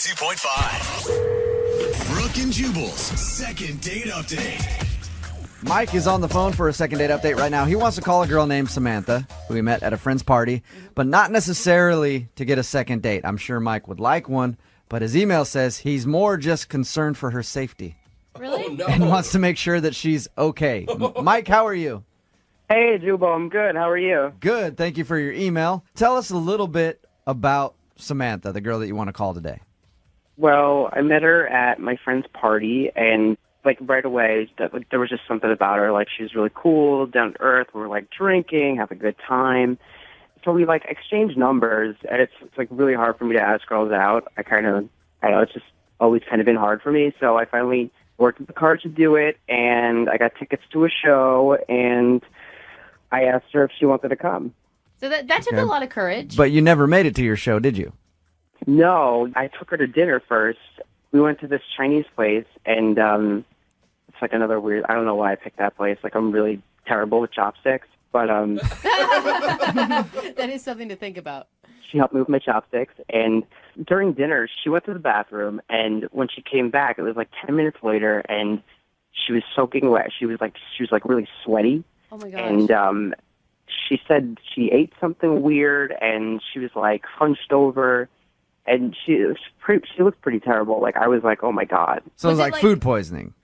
92.5. Brooke and Jubal's second date update. Mike is on the phone for a second date update right now. He wants to call a girl named Samantha, who he met at a friend's party, but not necessarily to get a second date. I'm sure Mike would like one, but his email says he's more just concerned for her safety. Really? Oh, no. And wants to make sure that she's okay. Mike, how are you? Hey, Jubal, I'm good. How are you? Good. Thank you for your email. Tell us a little bit about Samantha, the girl that you want to call today. Well, I met her at my friend's party, and right away, there was just something about her. Like, she was really cool, down to earth. We were drinking, have a good time. So we exchanged numbers, and it's really hard for me to ask girls out. I know it's just always kind of been hard for me. So I finally worked with the cards to do it, and I got tickets to a show, and I asked her if she wanted to come. So that took a lot of courage. But you never made it to your show, did you? No, I took her to dinner first. We went to this Chinese place, and it's another weird. I don't know why I picked that place. I'm really terrible with chopsticks, but That is something to think about. she helped me with my chopsticks. And during dinner, she went to the bathroom, and when she came back, it was 10 minutes later, and she was soaking wet. She was really sweaty. Oh my gosh. And she said she ate something weird, and she was hunched over, and she looked pretty terrible. I was oh my God. So it was Was it like food poisoning.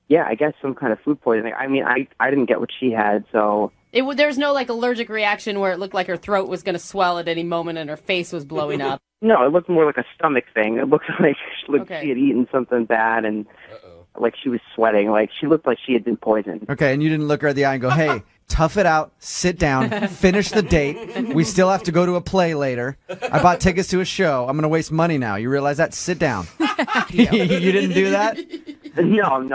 Yeah, I guess some kind of food poisoning. I mean, I didn't get what she had, so There was no allergic reaction where it looked like her throat was going to swell at any moment and her face was blowing up. no, it looked more like a stomach thing. It looked like Okay. she had eaten something bad, and she was sweating. She looked like she had been poisoned. Okay, and you didn't look her in the eye and go, hey, tough it out, sit down, finish the date. We still have to go to a play later. I bought tickets to a show. I'm going to waste money now. You realize that? Sit down. You didn't do that? No.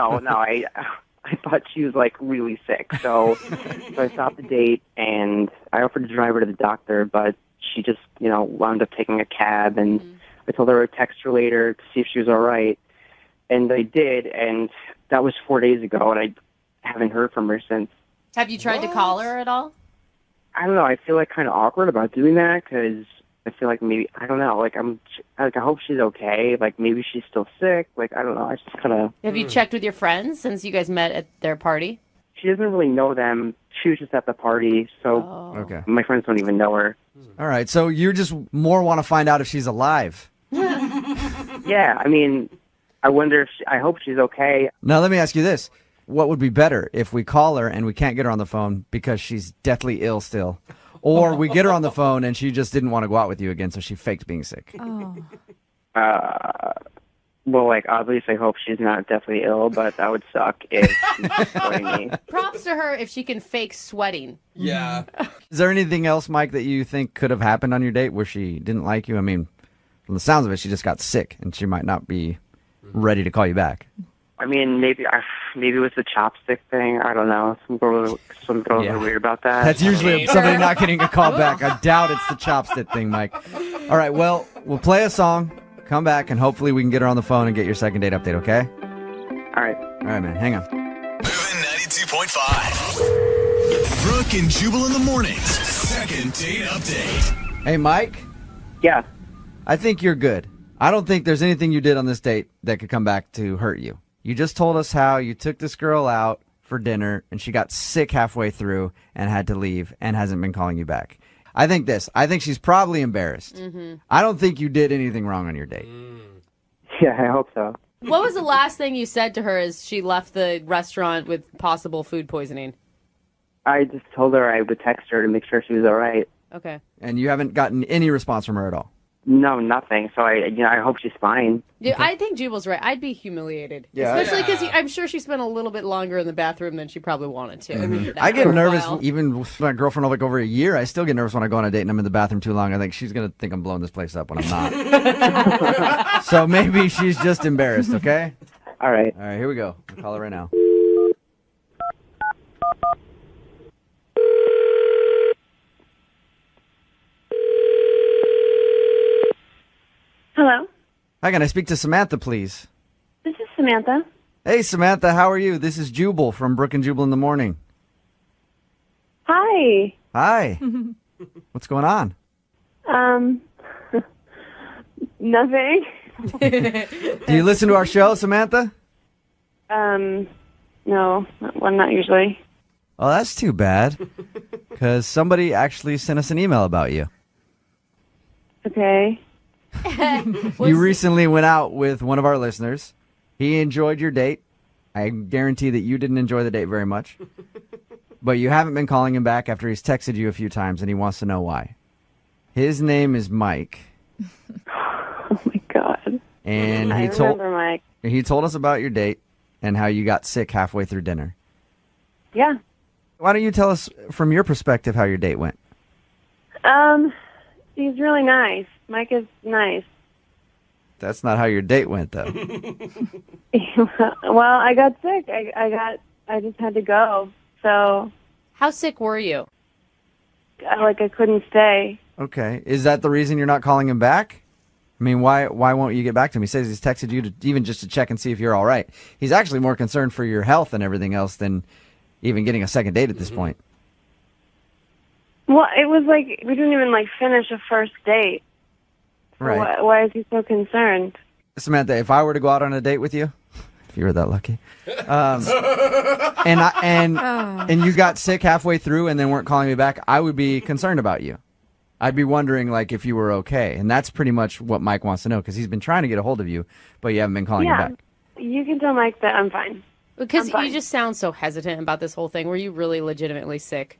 I thought she was really sick, so I stopped the date, and I offered to drive her to the doctor, but she just wound up taking a cab, and I told her I'd text her later to see if she was all right, and I did, and that was 4 days ago, and I haven't heard from her since. Have you tried to call her at all? I don't know. I feel kind of awkward about doing that because I feel maybe I don't know. I hope she's okay. Maybe she's still sick. I don't know. I just kind of. Have you checked with your friends since you guys met at their party? She doesn't really know them. She was just at the party, so Okay. my friends don't even know her. All right, so you just more want to find out if she's alive. Yeah, I mean, I wonder if I hope she's okay. Now, let me ask you this. What would be better if we call her and we can't get her on the phone because she's deathly ill still? Or we get her on the phone and she just didn't want to go out with you again, so she faked being sick. Well, obviously, I hope she's not deathly ill, but that would suck if she's sweating me. Props to her if she can fake sweating. Yeah. Is there anything else, Mike, that you think could have happened on your date where she didn't like you? I mean, from the sounds of it, she just got sick and she might not be ready to call you back. I mean, maybe it was the chopstick thing. I don't know. Some girls are weird about that. That's usually somebody not getting a call back. I doubt it's the chopstick thing, Mike. All right, well, we'll play a song, come back, and hopefully we can get her on the phone and get your second date update, okay? All right. All right, man, hang on. Moving 92.5. Brooke and Jubal in the mornings. Second date update. Hey, Mike, Yeah. I think you're good. I don't think there's anything you did on this date that could come back to hurt you. You just told us how you took this girl out for dinner and she got sick halfway through and had to leave and hasn't been calling you back. I think she's probably embarrassed. I don't think you did anything wrong on your date. Yeah, I hope so. What was the last thing you said to her as she left the restaurant with possible food poisoning? I just told her I would text her to make sure she was all right. Okay. And you haven't gotten any response from her at all. No, nothing. So I hope she's fine. Yeah, I think Jubal's right. I'd be humiliated. Yeah. Especially because I'm sure she spent a little bit longer in the bathroom than she probably wanted to. I get After a nervous while. even with my girlfriend over a year. I still get nervous when I go on a date and I'm in the bathroom too long. I think she's going to think I'm blowing this place up when I'm not. So maybe she's just embarrassed, okay? All right. All right, here we go. I'll call her right now. Hello, Hi, can I speak to Samantha, please? this is Samantha. Hey, Samantha, how are you? This is Jubal from Brooke and Jubal in the morning. Hi. Hi. What's going on? Nothing. Do you listen to our show, Samantha? No, not usually. Oh, that's too bad. Because somebody actually sent us an email about you. Okay. You recently went out with one of our listeners. He enjoyed your date. I guarantee that you didn't enjoy the date very much. But you haven't been calling him back after he's texted you a few times, and he wants to know why. His name is Mike. Oh, my God. And I remember Mike. He told us about your date and how you got sick halfway through dinner. Yeah. Why don't you tell us from your perspective how your date went? He's really nice. Mike is nice. That's not how your date went, though. Well, I got sick. I just had to go. So, How sick were you? I couldn't stay. Okay. Is that the reason you're not calling him back? I mean, why won't you get back to him? He says he's texted you even just to check and see if you're all right. He's actually more concerned for your health and everything else than even getting a second date at this point. Well, it was like we didn't even finish a first date. So Right. Why is he so concerned? Samantha, if I were to go out on a date with you, if you were that lucky, and you got sick halfway through and then weren't calling me back, I would be concerned about you. I'd be wondering if you were okay, and that's pretty much what Mike wants to know because he's been trying to get a hold of you, but you haven't been calling him back. You can tell Mike that I'm fine. Because I'm fine. you just sound so hesitant about this whole thing. Were you really legitimately sick?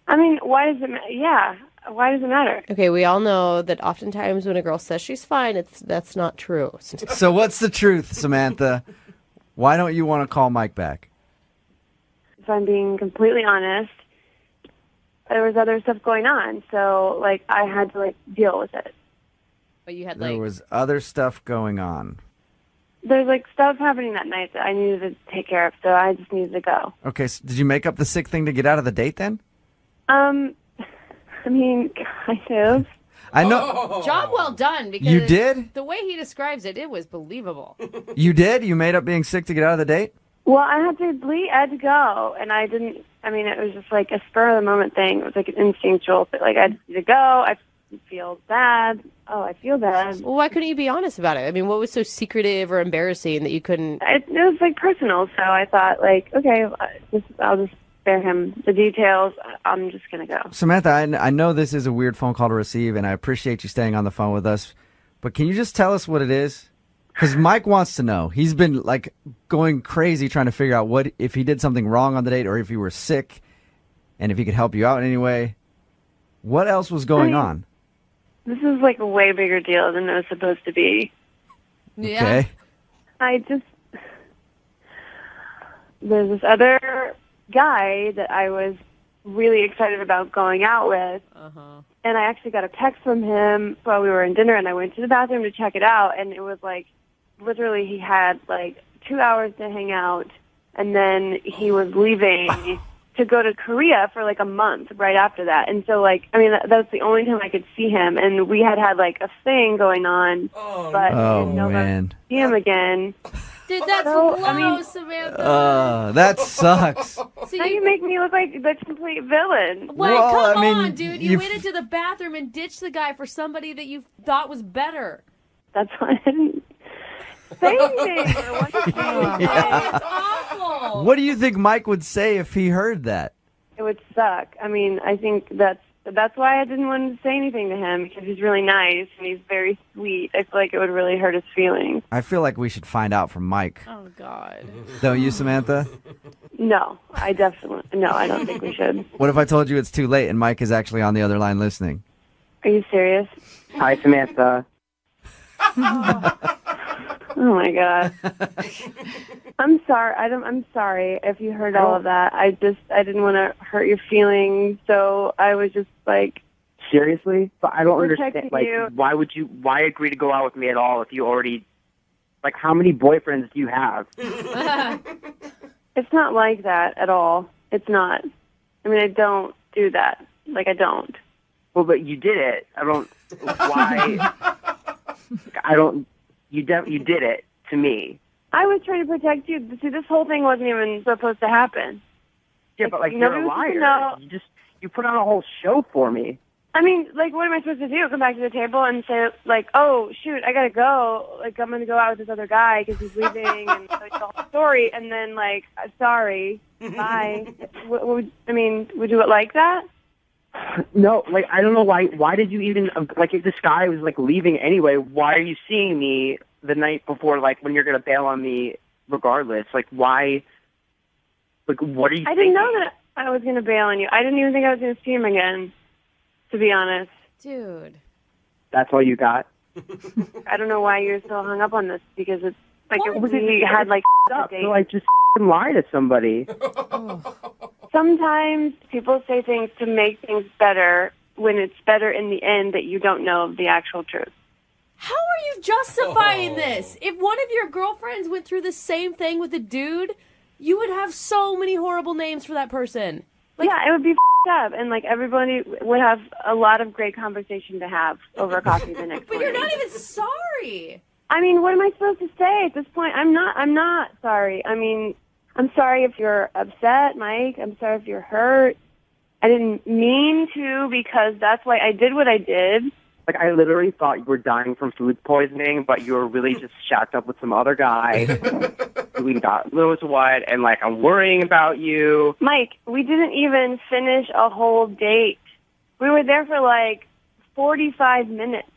I mean, why does it matter? Yeah, why does it matter? Okay, we all know that oftentimes when a girl says she's fine, that's not true. So what's the truth, Samantha? Why don't you want to call Mike back? If I'm being completely honest, there was other stuff going on, so I had to deal with it. But you had There was other stuff going on. There's stuff happening that night that I needed to take care of, so I just needed to go. Okay, so did you make up the sick thing to get out of the date then? I mean, kind of. I know. Job well done. Because You did? The way he describes it, it was believable. You did? You made up being sick to get out of the date? Well, I had to leave. I had to go, and I didn't. I mean, it was just a spur of the moment thing. It was an instinctual. But I just need to go. I feel bad. Oh, I feel bad. Well, why couldn't you be honest about it? I mean, what was so secretive or embarrassing that you couldn't? It was personal, so I thought okay, I'll just spare him the details. I'm just gonna go. Samantha, I know this is a weird phone call to receive, and I appreciate you staying on the phone with us, but can you just tell us what it is? Because Mike wants to know. He's been going crazy trying to figure out what if he did something wrong on the date or if you were sick and if he could help you out in any way. What else was going on? This is a way bigger deal than it was supposed to be. Yeah. Okay. There's this other guy that I was really excited about going out with. And I actually got a text from him while we were in dinner, and I went to the bathroom to check it out, and it was literally he had 2 hours to hang out, and then he was leaving to go to Korea for a month right after that. And so that's the only time I could see him, and we had a thing going on, but I didn't know if I would see him again. Dude, that's So, low, Samantha. That sucks. So Now you make me look like the complete villain. Well, come I mean, on, dude. You went into the bathroom and ditched the guy for somebody that you thought was better. That's why I didn't say anything. Or what to do. It's awful. What do you think Mike would say if he heard that? It would suck. I mean, I think that's why I didn't want to say anything to him, because he's really nice and he's very sweet. I feel like it would really hurt his feelings. I feel like we should find out from Mike. Oh, God. Don't you, Samantha? No, I don't think we should. What if I told you it's too late and Mike is actually on the other line listening? Are you serious? Hi, Samantha. Oh my God. I'm sorry. I'm sorry if you heard all of that. I didn't want to hurt your feelings, so I was just Seriously? But I don't protecting understand. you. Why agree to go out with me at all if you already, how many boyfriends do you have? It's not like that at all. It's not. I mean, I don't do that. I don't. Well, but you did it. I don't, why, I don't, you did it to me. I was trying to protect you. See, this whole thing wasn't even supposed to happen. Yeah, but nobody you're a was supposed to liar. know. You put on a whole show for me. I mean, like, what am I supposed to do? Come back to the table and say, like, oh, shoot, I gotta go. Like, I'm gonna go out with this other guy because he's leaving and like, the whole story. And then, like, sorry, bye. Would you like that? No, like, I don't know why did you even, like, if this guy was, like, leaving anyway, why are you seeing me the night before, like, when you're going to bail on me regardless? Like, why, like, what are you I didn't know that I was gonna bail on you. I didn't even think I was gonna see him again, to be honest. Dude. That's all you got? I don't know why you're so hung up on this, because it's, like, we had, like, a date. So, like, just lie to somebody. Sometimes people say things to make things better when it's better in the end that you don't know the actual truth. How are you justifying this? If one of your girlfriends went through the same thing with a dude, you would have so many horrible names for that person. Like, yeah, it would be up, and like everybody would have a lot of great conversation to have over coffee the next but morning. you're not even sorry. I mean, what am I supposed to say at this point? I'm not sorry. I mean, I'm sorry if you're upset, Mike. I'm sorry if you're hurt. I didn't mean to, because that's why I did what I did. Like, I literally thought you were dying from food poisoning, but you were really just shacked up with some other guy doing God knows what, and, like, I'm worrying about you. Mike, we didn't even finish a whole date. We were there for, like, 45 minutes.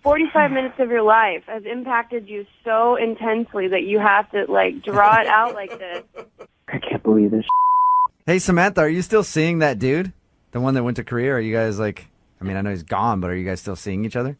45 minutes of your life has impacted you so intensely that you have to, like, draw it out like this. I can't believe this. Hey, Samantha, are you still seeing that dude? The one that went to Korea? Are you guys like, I mean, I know he's gone, but are you guys still seeing each other?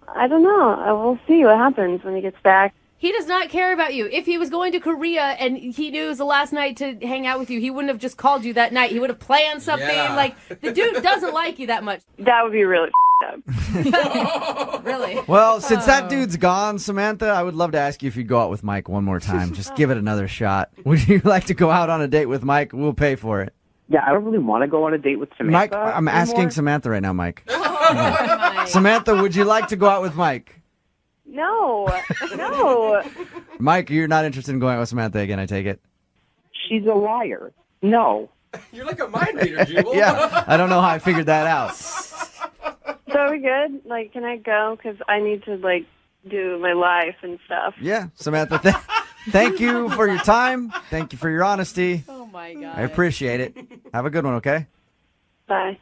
I don't know. We'll see what happens when he gets back. He does not care about you. If he was going to Korea and he knew it was the last night to hang out with you, he wouldn't have just called you that night. He would have planned something. Yeah. Like, the dude doesn't like you that much. That would be really up. Really? Well, since that dude's gone, Samantha, I would love to ask you if you'd go out with Mike one more time. Just give it another shot. Would you like to go out on a date with Mike? We'll pay for it. Yeah, I don't really want to go on a date with Samantha. Mike, I'm asking anymore. Samantha right now, Mike. Mike. Samantha, would you like to go out with Mike? No. No. Mike, you're not interested in going out with Samantha again, I take it? She's a liar. No. You're like a mind reader, Jubal. Yeah, I don't know how I figured that out. So are we good? Like, can I go? Because I need to, like, do my life and stuff. Yeah, Samantha, thank you for your time. Thank you for your honesty. Oh, my God. I appreciate it. Have a good one, okay? Bye.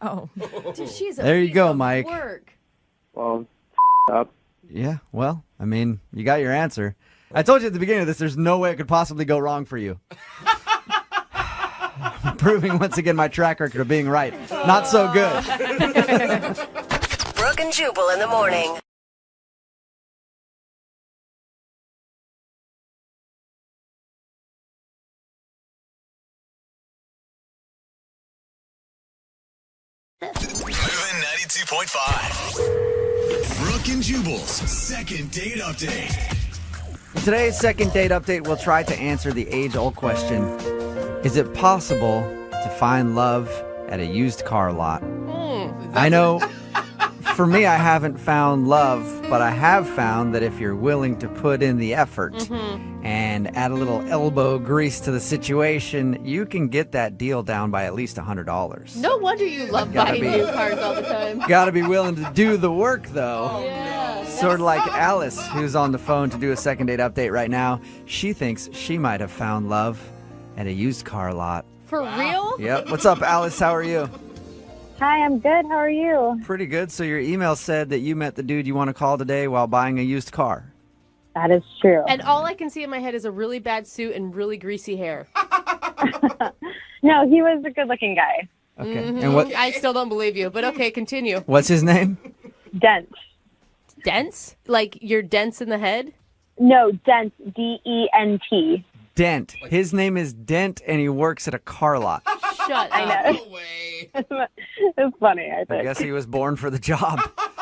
Oh. Dude, she's a There you piece go, of Mike. Work. Well, up. Yeah, well, I mean, you got your answer. I told you at the beginning of this, there's no way it could possibly go wrong for you. Proving once again my track record of being right. Not so good. Brooke and Jubal in the morning. Moving 92.5. Brooke and Jubal's second date update. Today's second date update will try to answer the age-old question, is it possible to find love at a used car lot? I know for me, I haven't found love, but I have found that if you're willing to put in the effort and add a little elbow grease to the situation, you can get that deal down by at least $100. No wonder you love Gotta buying be- new cars all the time. Got to be willing to do the work, though. Yeah. Sort of like Alice, who's on the phone to do a second date update right now. She thinks she might have found love at a used car lot. For real? Yep. What's up, Alice? How are you? Hi, I'm good. How are you? Pretty good. So your email said that you met the dude you want to call today while buying a used car. That is true. And all I can see in my head is a really bad suit and really greasy hair. No, he was a good-looking guy. Okay. And what? I still don't believe you, but okay, continue. What's his name? Dent. Dense? Like you're dense in the head? No, Dent. D-E-N-T. Dent. His name is Dent, and he works at a car lot. Shut I up. know. No way. It's funny, I I think. guess he was born for the job.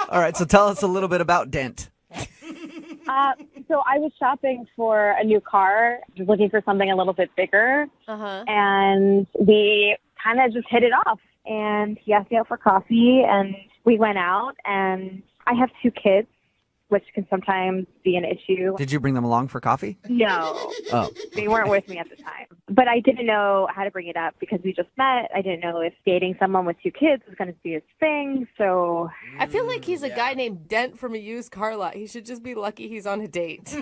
All right. So tell us a little bit about Dent. So I was shopping for a new car, just looking for something a little bit bigger, Uh-huh. and we kind of just hit it off. And he asked me out for coffee, and we went out, and I have 2 kids, which can sometimes be an issue. Did you bring them along for coffee? No, Oh. they weren't with me at the time. But I didn't know how to bring it up because we just met. I didn't know if dating someone with 2 kids was going to be his thing. So I feel like he's a guy named Dent from a used car lot. He should just be lucky he's on a date.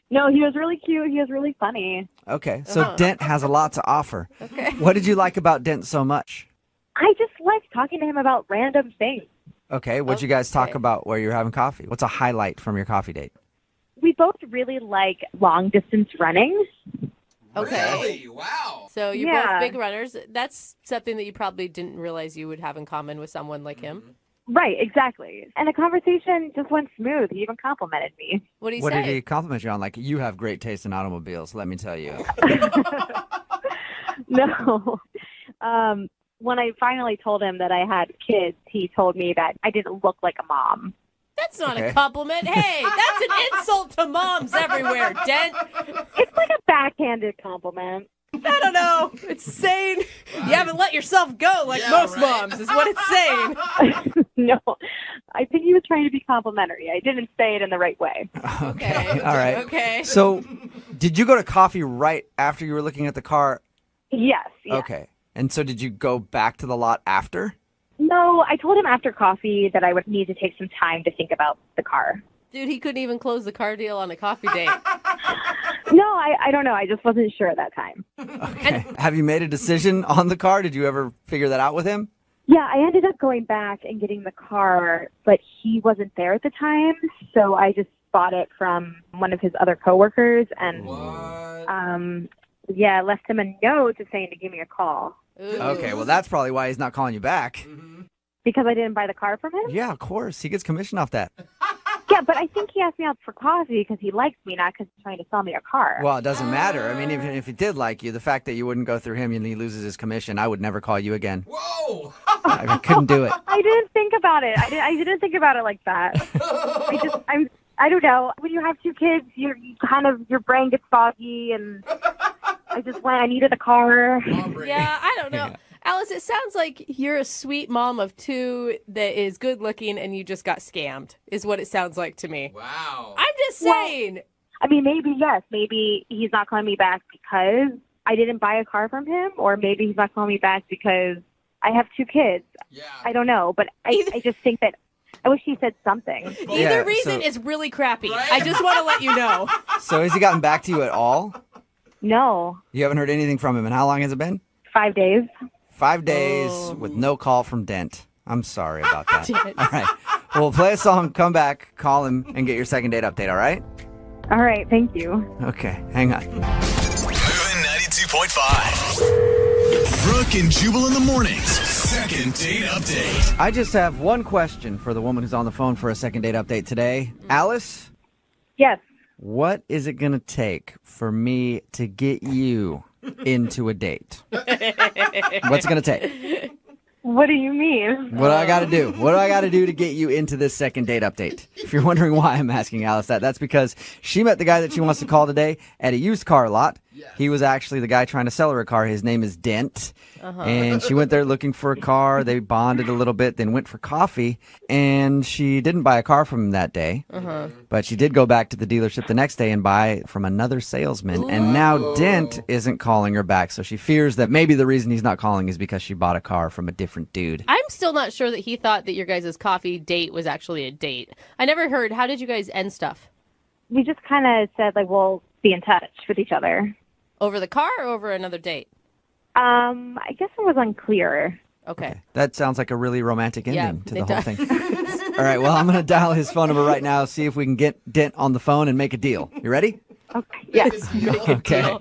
no, he was really cute. He was really funny. Okay, so Dent has a lot to offer. Okay. What did you like about Dent so much? I just liked talking to him about random things. Okay, what'd you guys talk about while you were having coffee? What's a highlight from your coffee date? We both really like long distance running. Okay. Really? Wow. So you're Yeah. both big runners. That's something that you probably didn't realize you would have in common with someone like him. Right, exactly. And the conversation just went smooth. He even complimented me. What did he What say? did he compliment you on? Like, you have great taste in automobiles, let me tell you. No. When I finally told him that I had kids, he told me that I didn't look like a mom. That's not Okay. a compliment. Hey, that's an insult to moms everywhere, Dent. It's like a backhanded compliment. I don't know. It's saying you haven't let yourself go like most moms is what it's saying. No, I think he was trying to be complimentary. I didn't say it in the right way. Okay. All right. Okay. So, did you go to coffee right after you were looking at the car? Yes. Yeah. Okay. And so did you go back to the lot after? No, I told him after coffee that I would need to take some time to think about the car. Dude, he couldn't even close the car deal on a coffee date. No, I don't know. I just wasn't sure at that time. Okay. Have you made a decision on the car? Did you ever figure that out with him? Yeah, I ended up going back and getting the car, but he wasn't there at the time, so I just bought it from one of his other coworkers and left him a note saying to give me a call. Ooh. Okay, well, that's probably why he's not calling you back. Because I didn't buy the car from him? Yeah, of course. He gets commission off that. Yeah, but I think he asked me out for coffee because he likes me, not because he's trying to sell me a car. Well, it doesn't matter. I mean, even if he did like you, the fact that you wouldn't go through him and he loses his commission, I would never call you again. Whoa. I couldn't do it. I didn't think about it. I didn't think about it like that. I don't know. When you have 2 kids, your brain gets foggy, and I needed a car. Yeah, I don't know. Alice, it sounds like you're a sweet mom of 2 that is good looking and you just got scammed, is what it sounds like to me. Wow. I'm just saying. I mean, maybe, yes. Maybe he's not calling me back because I didn't buy a car from him, or maybe he's not calling me back because I have 2 kids. Yeah. I don't know, but I just think that I wish he said something. Either reason is really crappy. Right? I just want to let you know. So has he gotten back to you at all? No. You haven't heard anything from him. And how long has it been? 5 days. 5 days with no call from Dent. I'm sorry about that. Dent. All right. Well, play a song, come back, call him, and get your second date update, all right? All right. Thank you. Okay, hang on. Moving 92.5. Brooke and Jubal in the mornings. Second date update. I just have one question for the woman who's on the phone for a second date update today. Alice, Yes. what is it going to take for me to get you into a date? What's it going to take? What do you mean? What do I got to do? What do I got to do to get you into this second date update? If you're wondering why I'm asking Alice that, that's because she met the guy that she wants to call today at a used car lot. He was actually the guy trying to sell her a car. His name is Dent. And she went there looking for a car. They bonded a little bit, then went for coffee. And she didn't buy a car from him that day. But she did go back to the dealership the next day and buy from another salesman. And now Dent isn't calling her back. So she fears that maybe the reason he's not calling is because she bought a car from a different dude. I'm still not sure that he thought that your guys' coffee date was actually a date. I never heard. How did you guys end stuff? We just kind of said, we'll be in touch with each other. Over the car or over another date? I guess it was unclear. Okay. That sounds like a really romantic ending to the it whole does. thing. All right, well, I'm going to dial his phone number right now, see if we can get Dent on the phone and make a deal. You ready? Okay. Yes. Okay.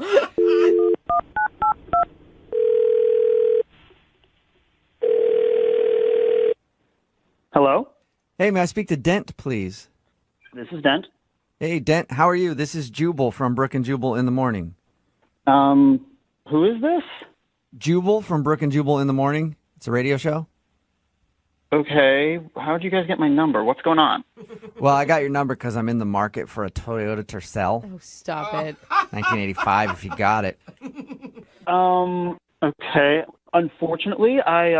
Hello, Hey, may I speak to Dent, please? this is Dent. Hey, Dent, how are you? This is Jubal from Brooke and Jubal in the morning. Who is this? Jubal from Brooke and Jubal in the morning. It's a radio show. Okay, how'd you guys get my number? What's going on? Well, I got your number because I'm in the market for a Toyota Tercel, Oh, stop it. 1985, if you got it. Okay. Unfortunately,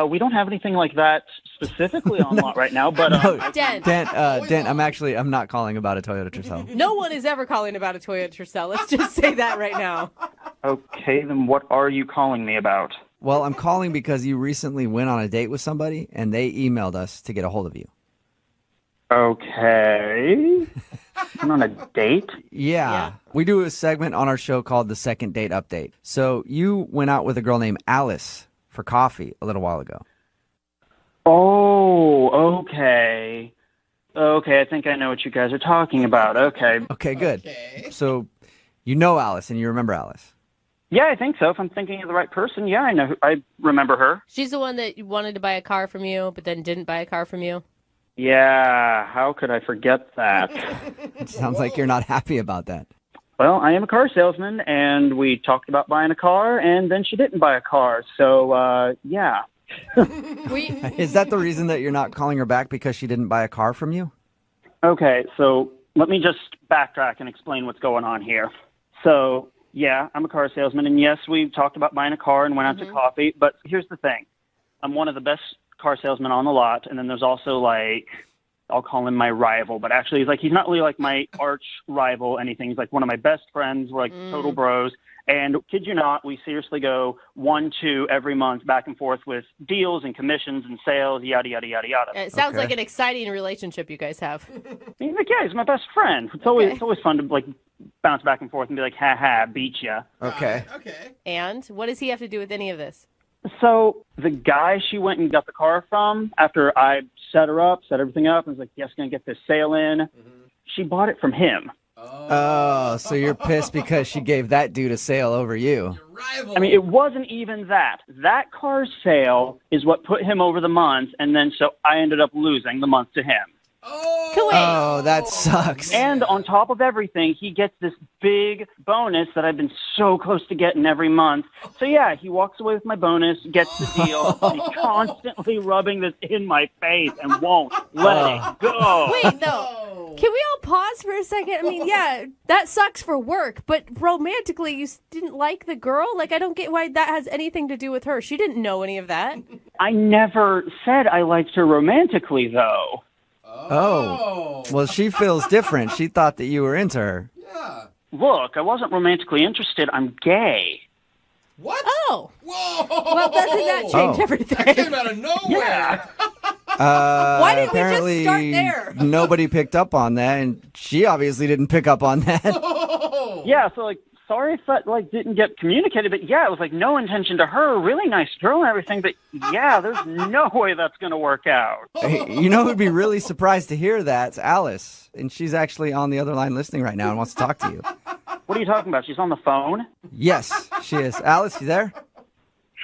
we don't have anything like that specifically on lot right now, but Dent. Dent, I'm not calling about a Toyota Tercel. No one is ever calling about a Toyota Tercel. Let's just say that right now. Okay, then what are you calling me about? Well, I'm calling because you recently went on a date with somebody, and they emailed us to get a hold of you. Okay. Went on a date? Yeah. We do a segment on our show called the Second Date Update. So you went out with a girl named Alice for coffee a little while ago. Oh, okay. Okay, I think I know what you guys are talking about. Okay. Okay, good. So you know Alice and you remember Alice. Yeah, I think so. If I'm thinking of the right person, yeah, I remember her. She's the one that wanted to buy a car from you, but then didn't buy a car from you. Yeah, how could I forget that? It sounds like you're not happy about that. Well, I am a car salesman, and we talked about buying a car, and then she didn't buy a car. So, yeah. Is that the reason that you're not calling her back, because she didn't buy a car from you? Okay, so let me just backtrack and explain what's going on here. So, yeah, I'm a car salesman, and yes, we talked about buying a car and went out to coffee, but here's the thing. I'm one of the best car salesmen on the lot, and then there's also, like, I'll call him my rival, but actually he's not really like my arch rival anything. He's like one of my best friends. We're like total bros. And kid you not, we seriously go 1-2 every month back and forth with deals and commissions and sales, yada, yada, yada, yada. It sounds like an exciting relationship you guys have. He's like, yeah, he's my best friend. It's always fun to like bounce back and forth and be like, ha ha, beat ya. Okay. Okay. And what does he have to do with any of this? So the guy she went and got the car from, after I set everything up, and was like, yes, going to get this sale in, she bought it from him. Oh, so you're pissed because she gave that dude a sale over you. Rival. I mean, it wasn't even that. That car sale is what put him over the month, and then so I ended up losing the month to him. Oh, that sucks. And on top of everything, he gets this big bonus that I've been so close to getting every month. So yeah, he walks away with my bonus, gets the deal, and he's constantly rubbing this in my face and won't let it go. Wait, no. Can we all pause for a second? I mean, yeah, that sucks for work, but romantically, you didn't like the girl? Like, I don't get why that has anything to do with her. She didn't know any of that. I never said I liked her romantically, though. Oh. Well, she feels different. She thought that you were into her. Yeah. Look, I wasn't romantically interested. I'm gay. What? Oh. Whoa. Well, doesn't that change everything? That came out of nowhere. Yeah. Why didn't we just Apparently, start there? Nobody picked up on that, and she obviously didn't pick up on that. Yeah, so, like, sorry if that, like, didn't get communicated, but, yeah, it was, like, no intention to her. Really nice girl and everything, but, yeah, there's no way that's going to work out. Hey, you know who'd be really surprised to hear that? It's Alice, and she's actually on the other line listening right now and wants to talk to you. What are you talking about? She's on the phone? Yes, she is. Alice, you there?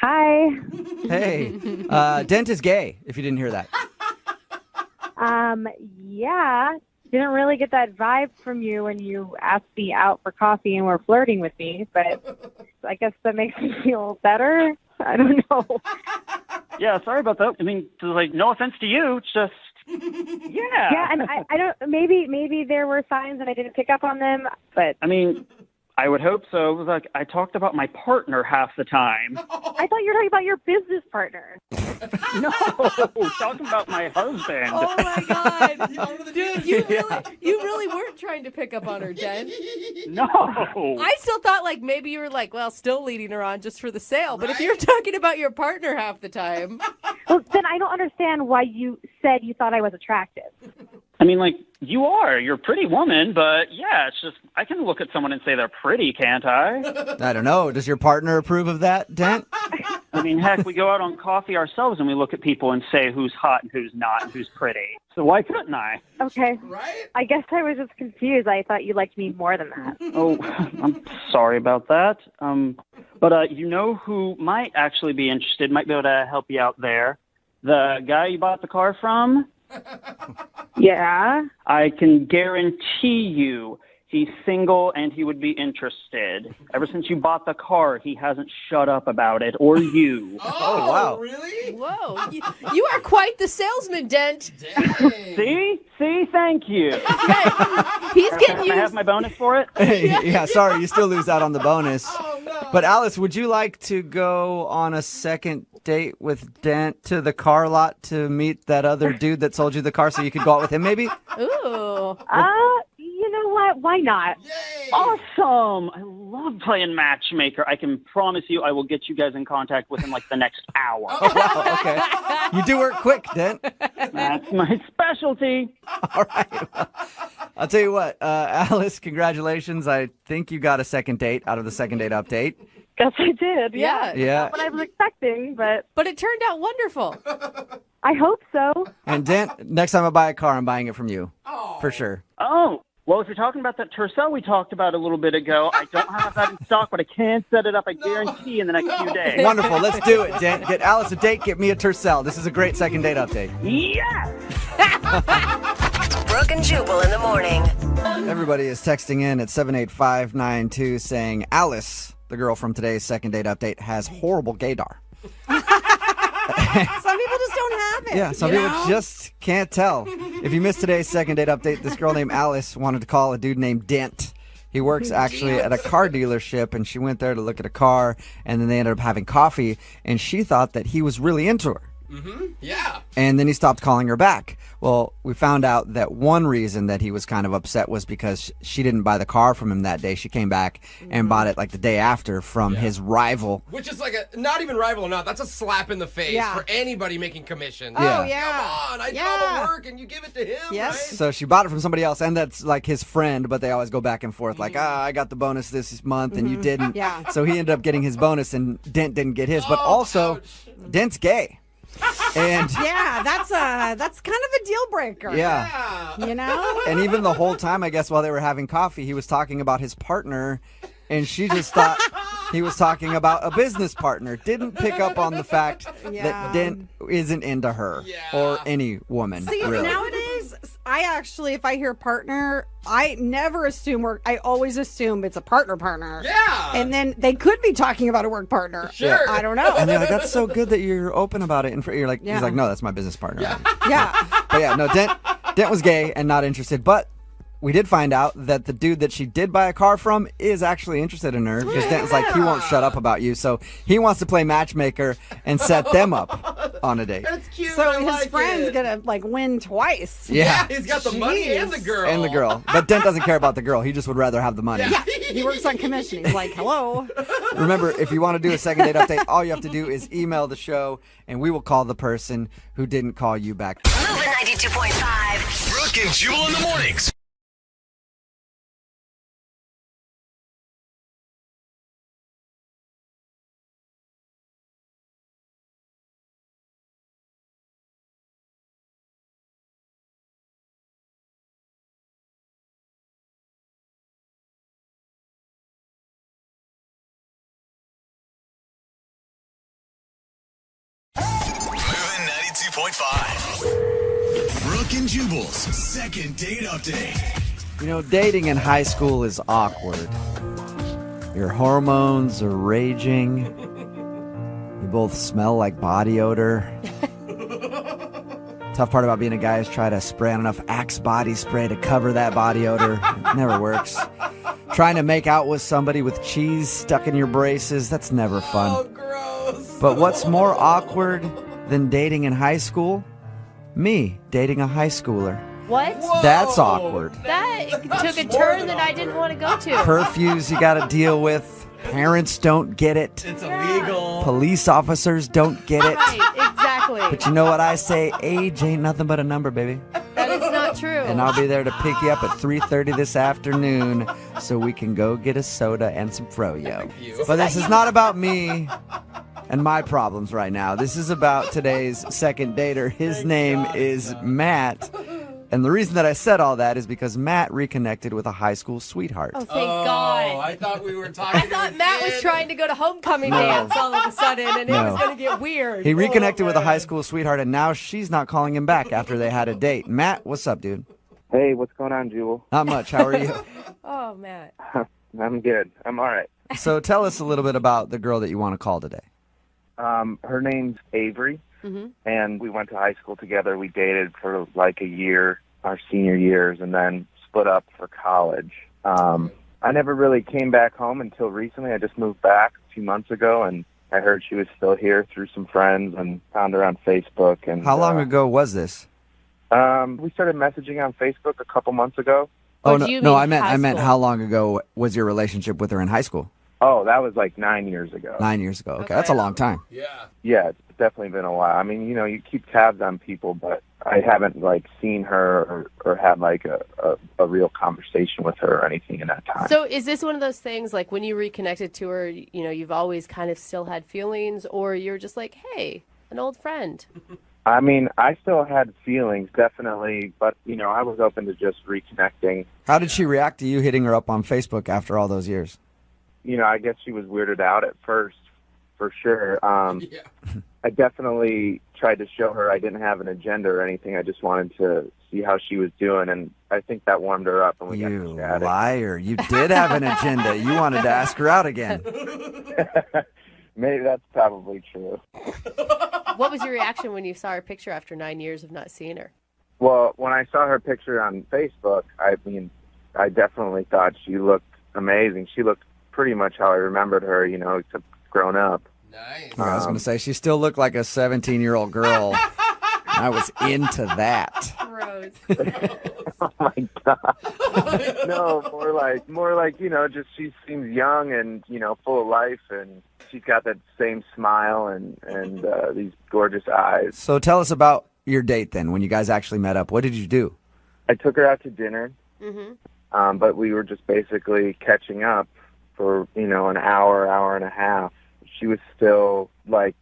Hi. Hey, Dent is gay, if you didn't hear that. Yeah. Didn't really get that vibe from you when you asked me out for coffee and were flirting with me, but I guess that makes me feel better. I don't know. Yeah, sorry about that. I mean, like, no offense to you. It's just, yeah. Yeah, and I don't. Maybe there were signs and I didn't pick up on them, but I mean, I would hope so. It was like I talked about my partner half the time. I thought you were talking about your business partner. No, talking about my husband. Oh my God, dude, you really weren't trying to pick up on her, Jen. No. I still thought like maybe you were like, well, still leading her on just for the sale. But if you're talking about your partner half the time, Well, then I don't understand why you said you thought I was attractive. I mean, like, you are. You're a pretty woman, but yeah, it's just, I can look at someone and say they're pretty, can't I? I don't know. Does your partner approve of that, Dent? I mean, heck, we go out on coffee ourselves and we look at people and say who's hot and who's not and who's pretty. So why couldn't I? Okay. Right? I guess I was just confused. I thought you liked me more than that. Oh, I'm sorry about that. But you know who might actually be interested, might be able to help you out there? The guy you bought the car from? Yeah. I can guarantee you he's single and he would be interested. Ever since you bought the car, he hasn't shut up about it, or you. Oh, wow. Really? whoa, you are quite the salesman, Dent. Dang. See? Thank you. He's getting Can I have used. my bonus for it? Yeah, sorry, you still lose out on the bonus. Oh, no. But Alice, would you like to go on a second date with Dent to the car lot to meet that other dude that sold you the car so you could go out with him maybe? Ooh. You know what? Why not? Yay. Awesome! I love playing matchmaker. I can promise you I will get you guys in contact within like the next hour. Oh, wow, okay. You do work quick, Dent. That's my specialty. All right. Well, I'll tell you what, Alice, congratulations. I think you got a second date out of the second date update. Guess I did. Yeah. Yeah. Not what I was expecting, but But it turned out wonderful. I hope so. And Dent, next time I buy a car, I'm buying it from you. For sure. Oh, well, if you're talking about that Tercel we talked about a little bit ago, I don't have that in stock, but I can set it up, I guarantee, in the next few days. Wonderful. Let's do it, Dent. Get Alice a date, get me a Tercel. This is a great second date update. Yes! Brooke and Jubal in the morning. Everybody is texting in at 78592 saying Alice, the girl from today's second date update, has horrible gaydar. Some people just don't have it. Yeah, some people just can't tell. If you missed today's second date update, this girl named Alice wanted to call a dude named Dent. He works actually at a car dealership, and she went there to look at a car, and then they ended up having coffee, and she thought that he was really into her. Mm-hmm. Yeah. And then he stopped calling her back. Well, we found out that one reason that he was kind of upset was because she didn't buy the car from him that day. She came back and bought it like the day after from his rival. Which is like a, not even rival or not, that's a slap in the face Yeah. for anybody making commission. Yeah. Oh, yeah. Come on, I did all the work and you give it to him, Yes. right? So she bought it from somebody else, and that's like his friend, but they always go back and forth like, I got the bonus this month and you didn't. Yeah. So he ended up getting his bonus and Dent didn't get his. But also, ouch. Dent's gay. And Yeah, that's kind of a deal breaker. yeah. You know? And even the whole time, I guess, while they were having coffee, he was talking about his partner, and she just thought he was talking about a business partner. Didn't pick up on the fact that Dent isn't into her or any woman. See, really. nowadays, I actually, if I hear partner, I never assume work. I always assume it's a partner. Yeah. And then they could be talking about a work partner. Sure. I don't know. And you're like, that's so good that you're open about it. And you're like, Yeah. he's like, no, that's my business partner. Yeah. But yeah, no, Dent was gay and not interested. But we did find out that the dude that she did buy a car from is actually interested in her because Dent's like, he won't shut up about you. So he wants to play matchmaker and set them up on a date. That's cute. So I his like friend's it. going to win twice. Yeah. He's got the money and the girl. And the girl. But Dent doesn't care about the girl. He just would rather have the money. Yeah. He works on commission. He's like, hello. Remember, if you want to do a second date update, all you have to do is email the show, and we will call the person who didn't call you back. Moving 92.5. Brooke and Jubal in the mornings. Moving 92.5. Brooke and Jubal's second date update. You know, dating in high school is awkward. Your hormones are raging. You both smell like body odor. Tough part about being a guy is try to spray on enough Axe body spray to cover that body odor. It never works. Trying to make out with somebody with cheese stuck in your braces, that's never fun. Oh, gross. But what's more awkward than dating in high school? Me dating a high schooler. What? That's awkward. That took a turn that I didn't want to go to. Curfews you got to deal with. Parents don't get it. It's illegal. Police officers don't get it. Right, exactly. But you know what I say? Age ain't nothing but a number, baby. That is not true. And I'll be there to pick you up at 3:30 this afternoon so we can go get a soda and some froyo. But this is not about me and my problems right now. This is about today's second dater. His name is Matt. And the reason that I said all that is because Matt reconnected with a high school sweetheart. Oh, thank God. I thought we were talking I thought Matt was trying to go to homecoming No. dance all of a sudden, and it No. was going to get weird. He reconnected with a high school sweetheart, and now she's not calling him back after they had a date. Matt, what's up, dude? Hey, what's going on, Jewel? Not much. How are you? Oh, Matt. I'm good. I'm all right. So tell us a little bit about the girl that you want to call today. Her name's Avery, Mm-hmm. and we went to high school together. We dated for like a year, our senior years, and then split up for college. I never really came back home until recently. I just moved back a few months ago, and I heard she was still here through some friends and found her on Facebook. And How long ago was this? We started messaging on Facebook a couple months ago, Oh Or no, do you no, mean I meant high how long ago was your relationship with her in high school? Oh, that was like 9 years ago. 9 years ago. Okay, that's a long time. Yeah. Yeah, it's definitely been a while. I mean, you know, you keep tabs on people, but I haven't like seen her or had like a real conversation with her or anything in that time. So is this one of those things like when you reconnected to her, you know, you've always kind of still had feelings, or you're just like, hey, an old friend? I mean, I still had feelings, definitely, but, you know, I was open to just reconnecting. How did she react to you hitting her up on Facebook after all those years? You know, I guess she was weirded out at first, for sure. Yeah. I definitely tried to show her I didn't have an agenda or anything. I just wanted to see how she was doing, and I think that warmed her up, and we got You to chatting. liar. You did have an agenda. You wanted to ask her out again. Maybe that's probably true. What was your reaction when you saw her picture after 9 years of not seeing her? Well, when I saw her picture on Facebook, I mean, I definitely thought she looked amazing. She looked pretty much how I remembered her, you know, except grown up. Nice. I was going to say, she still looked like a 17-year-old girl. I was into that. Gross. Oh my god! No, more like you know, just she seems young and you know full of life, and she's got that same smile and these gorgeous eyes. So tell us about your date then. When you guys actually met up, what did you do? I took her out to dinner, Mm-hmm. but we were just basically catching up for you know an hour and a half. She was still like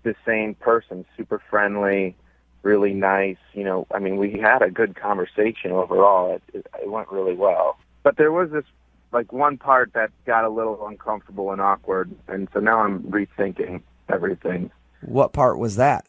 the same person, super friendly. Really nice, you know. I mean, we had a good conversation overall. It went really well. But there was this, like, one part that got a little uncomfortable and awkward, and so now I'm rethinking everything. What part was that?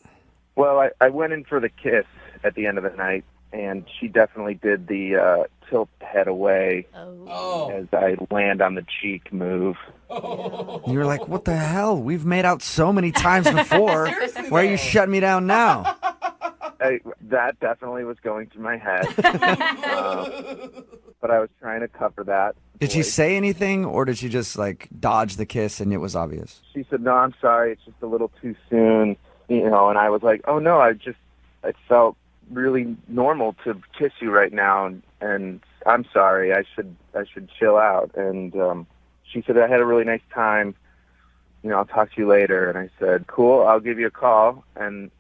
Well, I went in for the kiss at the end of the night, and she definitely did the tilt the head away as I land on the cheek move. You were like, what the hell? We've made out so many times before. Why are you shutting me down now? That definitely was going through my head. But I was trying to cover that. Did she say anything, or did she just, like, dodge the kiss and it was obvious? She said, no, I'm sorry, it's just a little too soon, you know, and I was like, oh, no, it felt really normal to kiss you right now, and I'm sorry, I should chill out. And she said, I had a really nice time, you know, I'll talk to you later. And I said, cool, I'll give you a call. And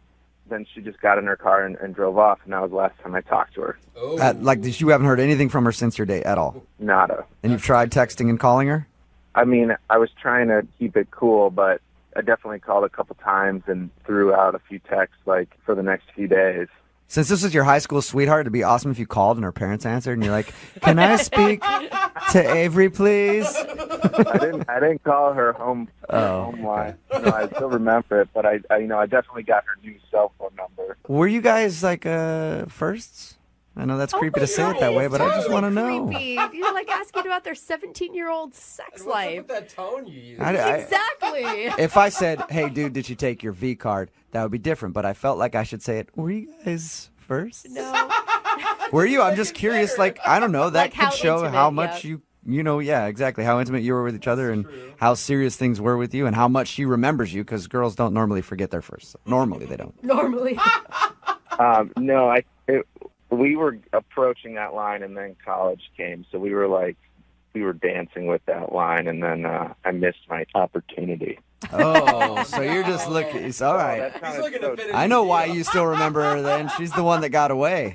then she just got in her car and drove off, and that was the last time I talked to her. You haven't heard anything from her since your date at all? Nada. And you've tried texting and calling her? I mean, I was trying to keep it cool, but I definitely called a couple times and threw out a few texts, like, for the next few days. Since this was your high school sweetheart, it'd be awesome if you called and her parents answered, and you're like, can I speak to Avery, please? I didn't call her home line. You know, I still remember it, but I definitely got her new cell phone number. Were you guys like firsts? I know that's creepy to say it that way, but I just want to know. Creepy. You're like asking about their 17-year-old sex life. What's up with that tone you use? Exactly. If I said, hey, dude, did you take your V card? That would be different, but I felt like I should say it. Were you guys first? No. Were you? I'm just curious. Like, I don't know. That Like how could show intimate, how much you know, yeah, exactly. How intimate you were with each other and how serious things were with you and how much she remembers you, because girls don't normally forget their first. Normally, they don't. Normally. No, we were approaching that line, and then college came, so we were dancing with that line, and then I missed my opportunity. Oh, so you're just looking. It's all right. He's looking to fit in I know the why deal. you still remember her then. She's the one that got away.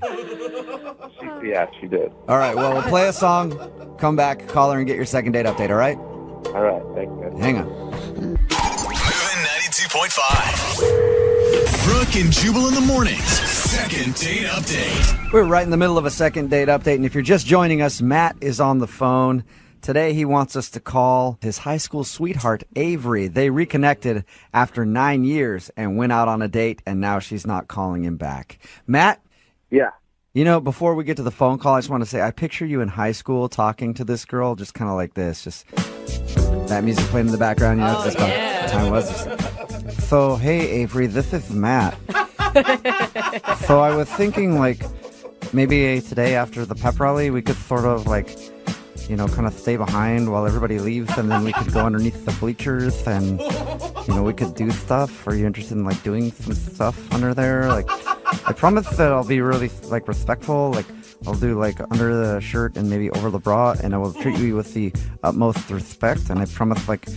She did. All right, well, we'll play a song, come back, call her, and get your second date update, all right? All right, thank you. Hang on. Moving 92.5. Brooke and Jubal in the mornings. Second date update. We're right in the middle of a second date update, and if you're just joining us, Matt is on the phone. Today, he wants us to call his high school sweetheart, Avery. They reconnected after 9 years and went out on a date, and now she's not calling him back. Matt? Yeah. You know, before we get to the phone call, I just want to say, I picture you in high school talking to this girl, just kind of like this, just that music playing in the background, you know, that's about what time it was. So, hey, Avery, this is Matt. So I was thinking, like, maybe today after the pep rally, we could sort of, like, you know, kind of stay behind while everybody leaves, and then we could go underneath the bleachers and, you know, we could do stuff. Are you interested in, like, doing some stuff under there? Like, I promise that I'll be really, like, respectful. Like, I'll do like under the shirt and maybe over the bra, and I will treat you with the utmost respect. And I promise, like,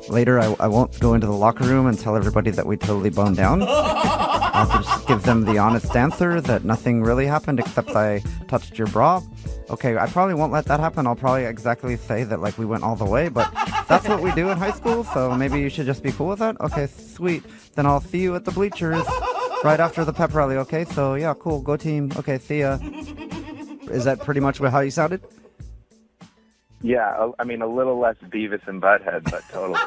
later I won't go into the locker room and tell everybody that we totally boned down. I'll just give them the honest answer that nothing really happened except I touched your bra. Okay, I probably won't let that happen. I'll probably exactly say that, like, we went all the way, but that's what we do in high school, so maybe you should just be cool with that? Okay, sweet. Then I'll see you at the bleachers right after the pep rally, okay? So, yeah, cool. Go team. Okay, see ya. Is that pretty much how you sounded? Yeah, I mean, a little less Beavis and Butthead, but totally.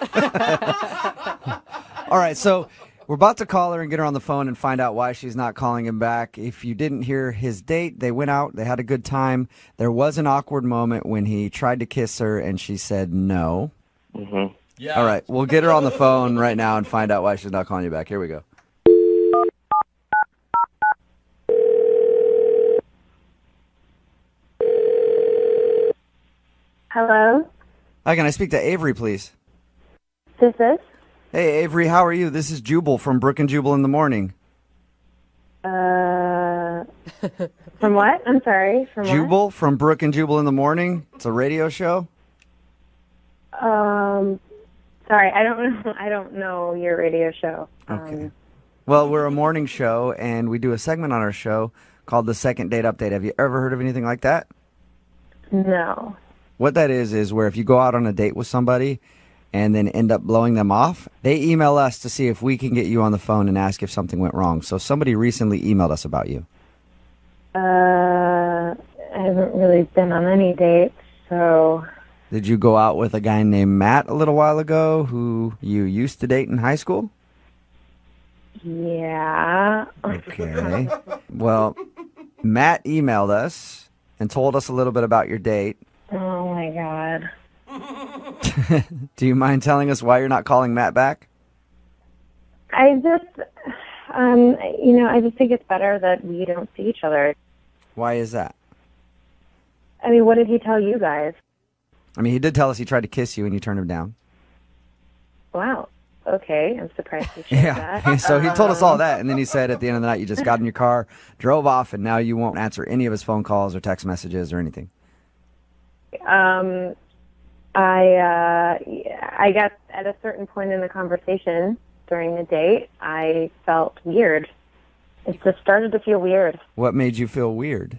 All right, so we're about to call her and get her on the phone and find out why she's not calling him back. If you didn't hear his date, they went out, they had a good time. There was an awkward moment when he tried to kiss her and she said no. Mm-hmm. Yeah. All right, we'll get her on the phone right now and find out why she's not calling you back. Here we go. Hello, Hi, can I speak to Avery, please? this is. Hey, Avery, how are you? This is Jubal from Brooke and Jubal in the morning. From what? I'm sorry. From Jubal from Brooke and Jubal in the morning. It's a radio show. what? Sorry, I don't know your radio show. Okay. Well, we're a morning show, and we do a segment on our show called the Second Date Update. Have you ever heard of anything like that? No. What that is where if you go out on a date with somebody and then end up blowing them off, they email us to see if we can get you on the phone and ask if something went wrong. So somebody recently emailed us about you. I haven't really been on any dates, so. Did you go out with a guy named Matt a little while ago who you used to date in high school? Yeah. Okay. Well, Matt emailed us and told us a little bit about your date. Oh my God. Do you mind telling us why you're not calling Matt back? I just think it's better that we don't see each other. Why is that? I mean, what did he tell you guys? I mean, he did tell us he tried to kiss you and you turned him down. Wow. Okay, I'm surprised you shared that. So he told us all that, and then he said at the end of the night you just got in your car, drove off, and now you won't answer any of his phone calls or text messages or anything. I guess at a certain point in the conversation during the date, I felt weird. It just started to feel weird. What made you feel weird?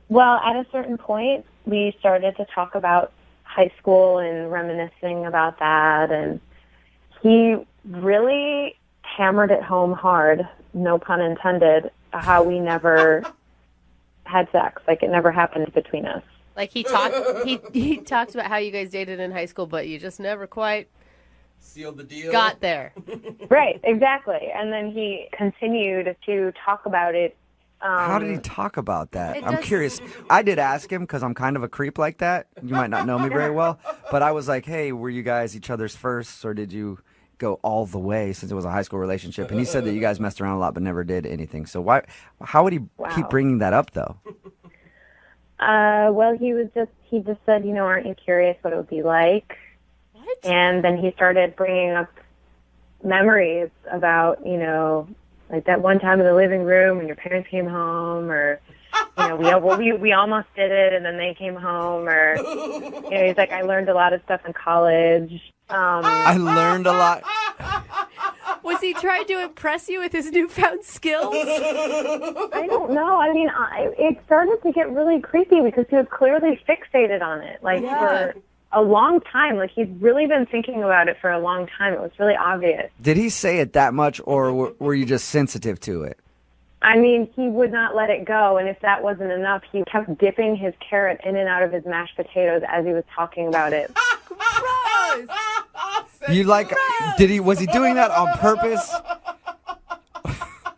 Well, at a certain point, we started to talk about high school and reminiscing about that, and he really hammered it home hard, no pun intended, how we never had sex. Like, it never happened between us. Like he talked about how you guys dated in high school, but you just never quite sealed the deal. Got there. Right, exactly. And then he continued to talk about it. How did he talk about that? I'm curious. I did ask him because I'm kind of a creep like that. You might not know me very well, but I was like, hey, were you guys each other's firsts, or did you go all the way since it was a high school relationship? And he said that you guys messed around a lot but never did anything. So how would he keep bringing that up, though? Well, he just said, aren't you curious what it would be like? What? And then he started bringing up memories about, like that one time in the living room when your parents came home, or, we almost did it and then they came home, or, he's like, I learned a lot of stuff in college. I learned a lot. Was he trying to impress you with his newfound skills? I don't know. I mean, it started to get really creepy because he was clearly fixated on it, for a long time. Like, he'd really been thinking about it for a long time. It was really obvious. Did he say it that much, or were you just sensitive to it? I mean, he would not let it go, and if that wasn't enough, he kept dipping his carrot in and out of his mashed potatoes as he was talking about it. Gross! Was he doing that on purpose?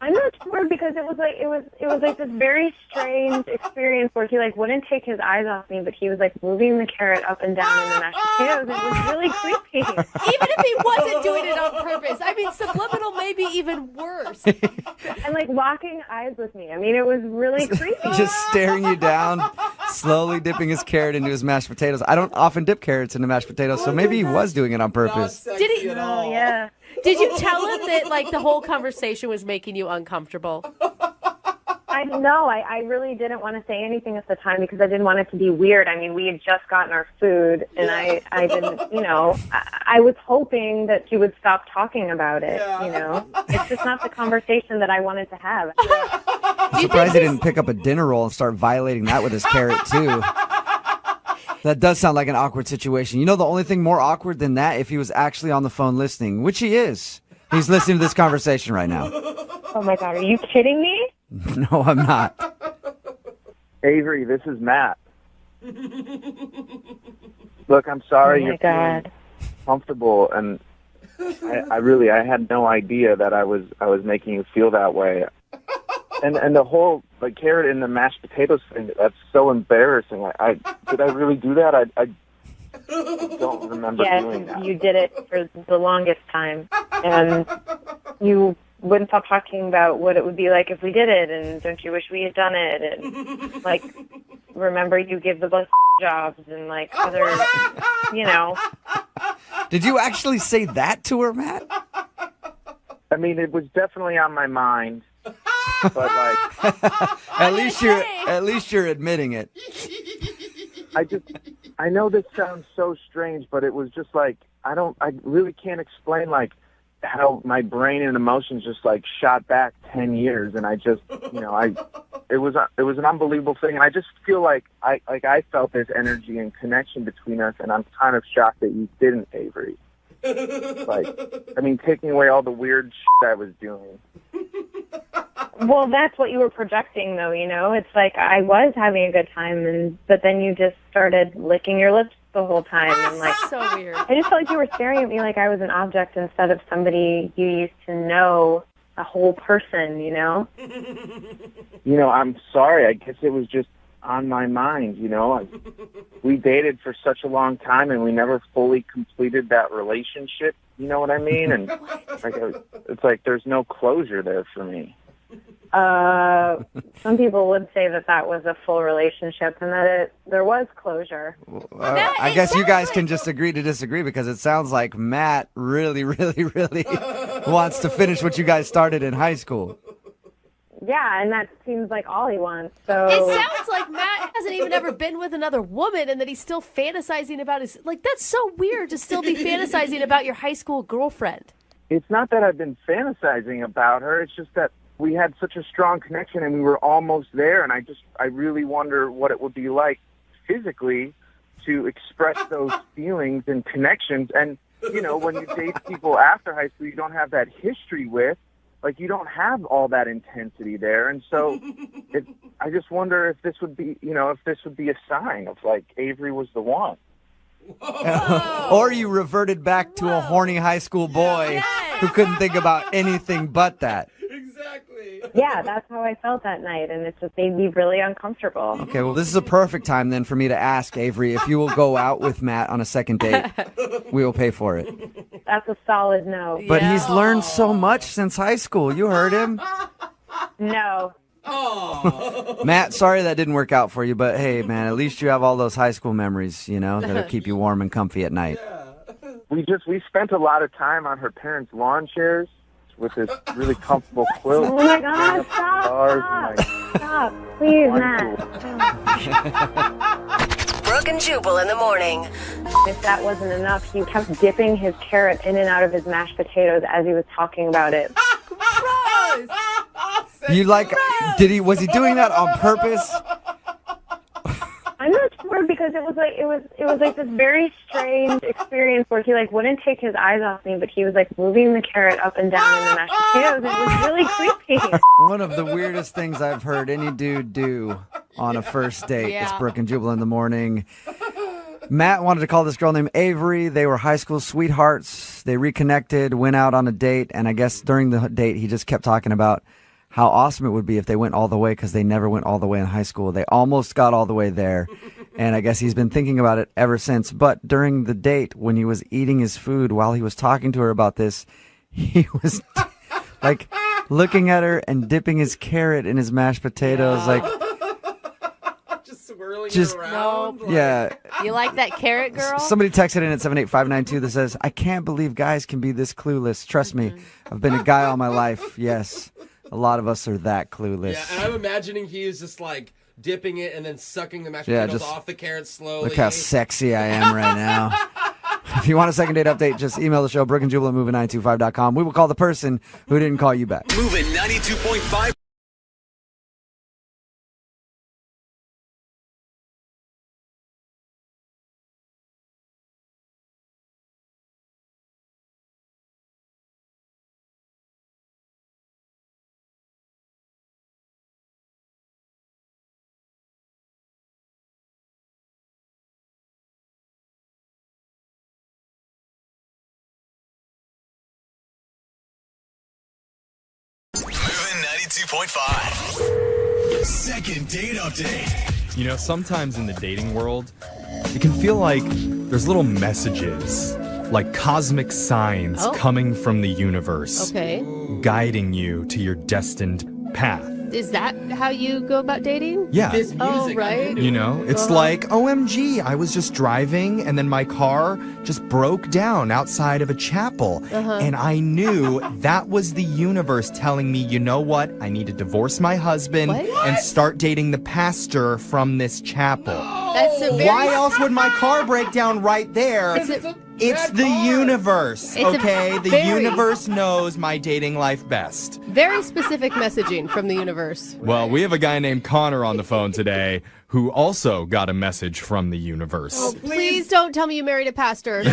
I'm not sure, because it was like this very strange experience where he wouldn't take his eyes off me, but he was moving the carrot up and down in the mashed potatoes. It was really creepy. Even if he wasn't doing it on purpose, I mean, subliminal may be even worse. And locking eyes with me. I mean, it was really creepy. Just staring you down, slowly dipping his carrot into his mashed potatoes. I don't often dip carrots into mashed potatoes, so maybe he was doing it on purpose. Did he? Oh, yeah. Did you tell him that the whole conversation was making you uncomfortable? I know. I really didn't want to say anything at the time because I didn't want it to be weird. I mean, we had just gotten our food, and I didn't, I was hoping that she would stop talking about it, It's just not the conversation that I wanted to have. I'm surprised he didn't pick up a dinner roll and start violating that with his carrot, too. That does sound like an awkward situation. You know the only thing more awkward than that, if he was actually on the phone listening, which he is. He's listening to this conversation right now. Oh, my God. Are you kidding me? No, I'm not. Avery, this is Matt. Look, I'm sorry you're feeling comfortable, and I had no idea that I was making you feel that way. And the whole carrot in the mashed potatoes thing, that's so embarrassing. Did I really do that? I don't remember doing that. Yes, you did it for the longest time, and you wouldn't stop talking about what it would be like if we did it, and don't you wish we had done it, and remember you give the bus jobs and other, Did you actually say that to her, Matt? I mean, it was definitely on my mind, but at least you're admitting it. I know this sounds so strange, but it was just I really can't explain how my brain and emotions just shot back 10 years, and I just, it was an unbelievable thing, and I just feel like I felt this energy and connection between us, and I'm kind of shocked that you didn't, Avery. Taking away all the weird shit I was doing. Well, that's what you were projecting, though, It's I was having a good time, but then you just started licking your lips the whole time. And so weird. I just felt like you were staring at me like I was an object instead of somebody you used to know, a whole person, I'm sorry. I guess it was just on my mind, We dated for such a long time, and we never fully completed that relationship. You know what I mean? And it's there's no closure there for me. Some people would say that was a full relationship and that there was closure. I guess you guys can just agree to disagree, because it sounds like Matt really, really, really wants to finish what you guys started in high school. Yeah, and that seems like all he wants. So it sounds like Matt hasn't even ever been with another woman, and that he's still fantasizing about his. That's so weird to still be fantasizing about your high school girlfriend. It's not that I've been fantasizing about her. It's just that we had such a strong connection, and we were almost there. And I really wonder what it would be like physically to express those feelings and connections. And when you date people after high school, you don't have that history with. You don't have all that intensity there, and so I just wonder if this would be, a sign of Avery was the one. Or you reverted back to a horny high school boy who couldn't think about anything but that. Exactly. Yeah, that's how I felt that night, and it just made me really uncomfortable. Okay, well, this is a perfect time then for me to ask Avery if you will go out with Matt on a second date. We will pay for it. That's a solid no. But he's learned so much since high school. You heard him. No. Matt, sorry that didn't work out for you, but hey, man, at least you have all those high school memories, that'll keep you warm and comfy at night. We spent a lot of time on her parents' lawn chairs with this really comfortable quilt. Oh my God, stop, please, Matt. Brooke and Jubal in the morning. If that wasn't enough, he kept dipping his carrot in and out of his mashed potatoes as he was talking about it. Gross! Was he doing that on purpose? I'm not sure, because it was this very strange experience where he wouldn't take his eyes off me, but he was moving the carrot up and down in the mashed potatoes. It was really creepy. One of the weirdest things I've heard any dude do on a first date. Yeah. It's Brooke and Jubal in the morning. Matt wanted to call this girl named Avery. They were high school sweethearts. They reconnected, went out on a date, and I guess during the date he just kept talking about how awesome it would be if they went all the way, because they never went all the way in high school. They almost got all the way there, and I guess he's been thinking about it ever since. But during the date, when he was eating his food, while he was talking to her about this, he was looking at her and dipping his carrot in his mashed potatoes, just swirling just it around. Nope. yeah. You like that carrot, girl? Somebody texted in at 78592 that says, "I can't believe guys can be this clueless. Trust me, I've been a guy all my life." Yes. A lot of us are that clueless. Yeah, and I'm imagining he is just like dipping it and then sucking the mashed Yeah, potatoes just off the carrots slowly. Look how sexy I am right now. If you want a second date update, just email the show, Brooke and Jubal at moving925.com. We will call the person who didn't call you back. Moving 92.5. Moving 92.5. Second date update. You know, sometimes in the dating world, it can feel like there's little messages, like cosmic signs coming from the universe, guiding you to your destined path. Is that how you go about dating? Yeah. Oh, right. You know, it's like, OMG, I was just driving and then my car just broke down outside of a chapel. And I knew that was the universe telling me, you know what? I need to divorce my husband and start dating the pastor from this chapel. That's a very... Why else would my car break down right there? It's the universe, okay? The universe knows my dating life best. Very specific messaging from the universe. Well, we have a guy named Connor on the phone today who also got a message from the universe. Oh, please don't tell me you married a pastor.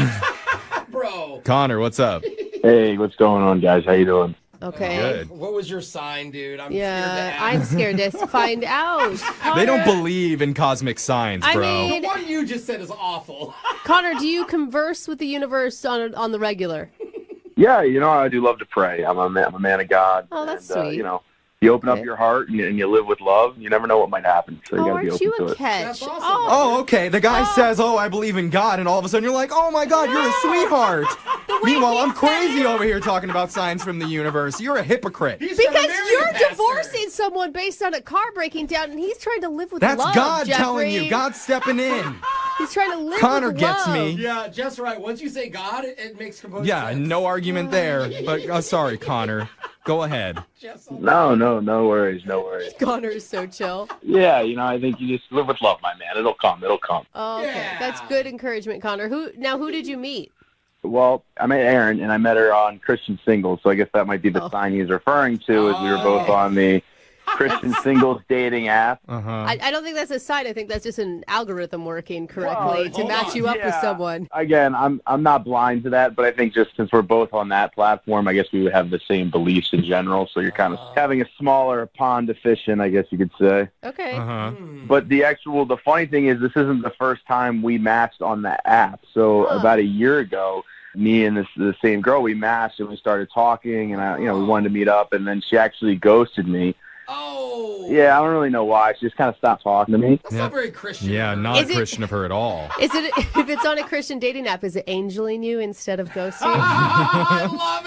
Bro. Connor, what's up? Hey, what's going on, guys? How you doing? Okay. Good. What was your sign, dude? I'm scared to find out. Connor, They don't believe in cosmic signs, bro. I mean, the one you just said is awful. Connor, do you converse with the universe on the regular? Yeah, you know, I do love to pray. I'm a man of God. Oh, that's and, sweet. You know, you open up your heart and you live with love. You never know what might happen, so you got to be aren't open you to a it. catch? That's awesome. Oh, okay. The guy says, I believe in God, and all of a sudden you're like, oh my God, you're a sweetheart. Meanwhile, I'm crazy over here talking about signs from the universe. You're a hypocrite. Because you're divorcing someone based on a car breaking down, and he's trying to live with That's love, God Jeffrey. telling you. God's stepping in. He's trying to live Connor with gets love. me. Yeah, just right. Once you say God, it makes complete Yeah, sense. no argument there. But sorry, Connor. Go ahead. No worries, no worries. Connor is so chill. Yeah, you know, I think you just live with love, my man. It'll come. Oh, okay. Yeah. That's good encouragement, Connor. Who did you meet? Well, I met Erin, and I met her on Christian Singles, so I guess that might be the sign he's referring to, as we were both on the Christian Singles dating app. I don't think that's a sign. I think that's just an algorithm working correctly to match you up with someone. Again, I'm not blind to that, but I think just since we're both on that platform, I guess we would have the same beliefs in general. So you're kind of having a smaller pond to fish in, I guess you could say. Okay. But the funny thing is, this isn't the first time we matched on the app. So about a year ago, me and the same girl, we matched and we started talking, and we wanted to meet up, and then she actually ghosted me. Oh. Yeah, I don't really know why. She just kind of stopped talking to me. That's not very Christian. Yeah, not Christian of her at all. Is it if it's on a Christian dating app? Is it angeling you instead of ghosting? I love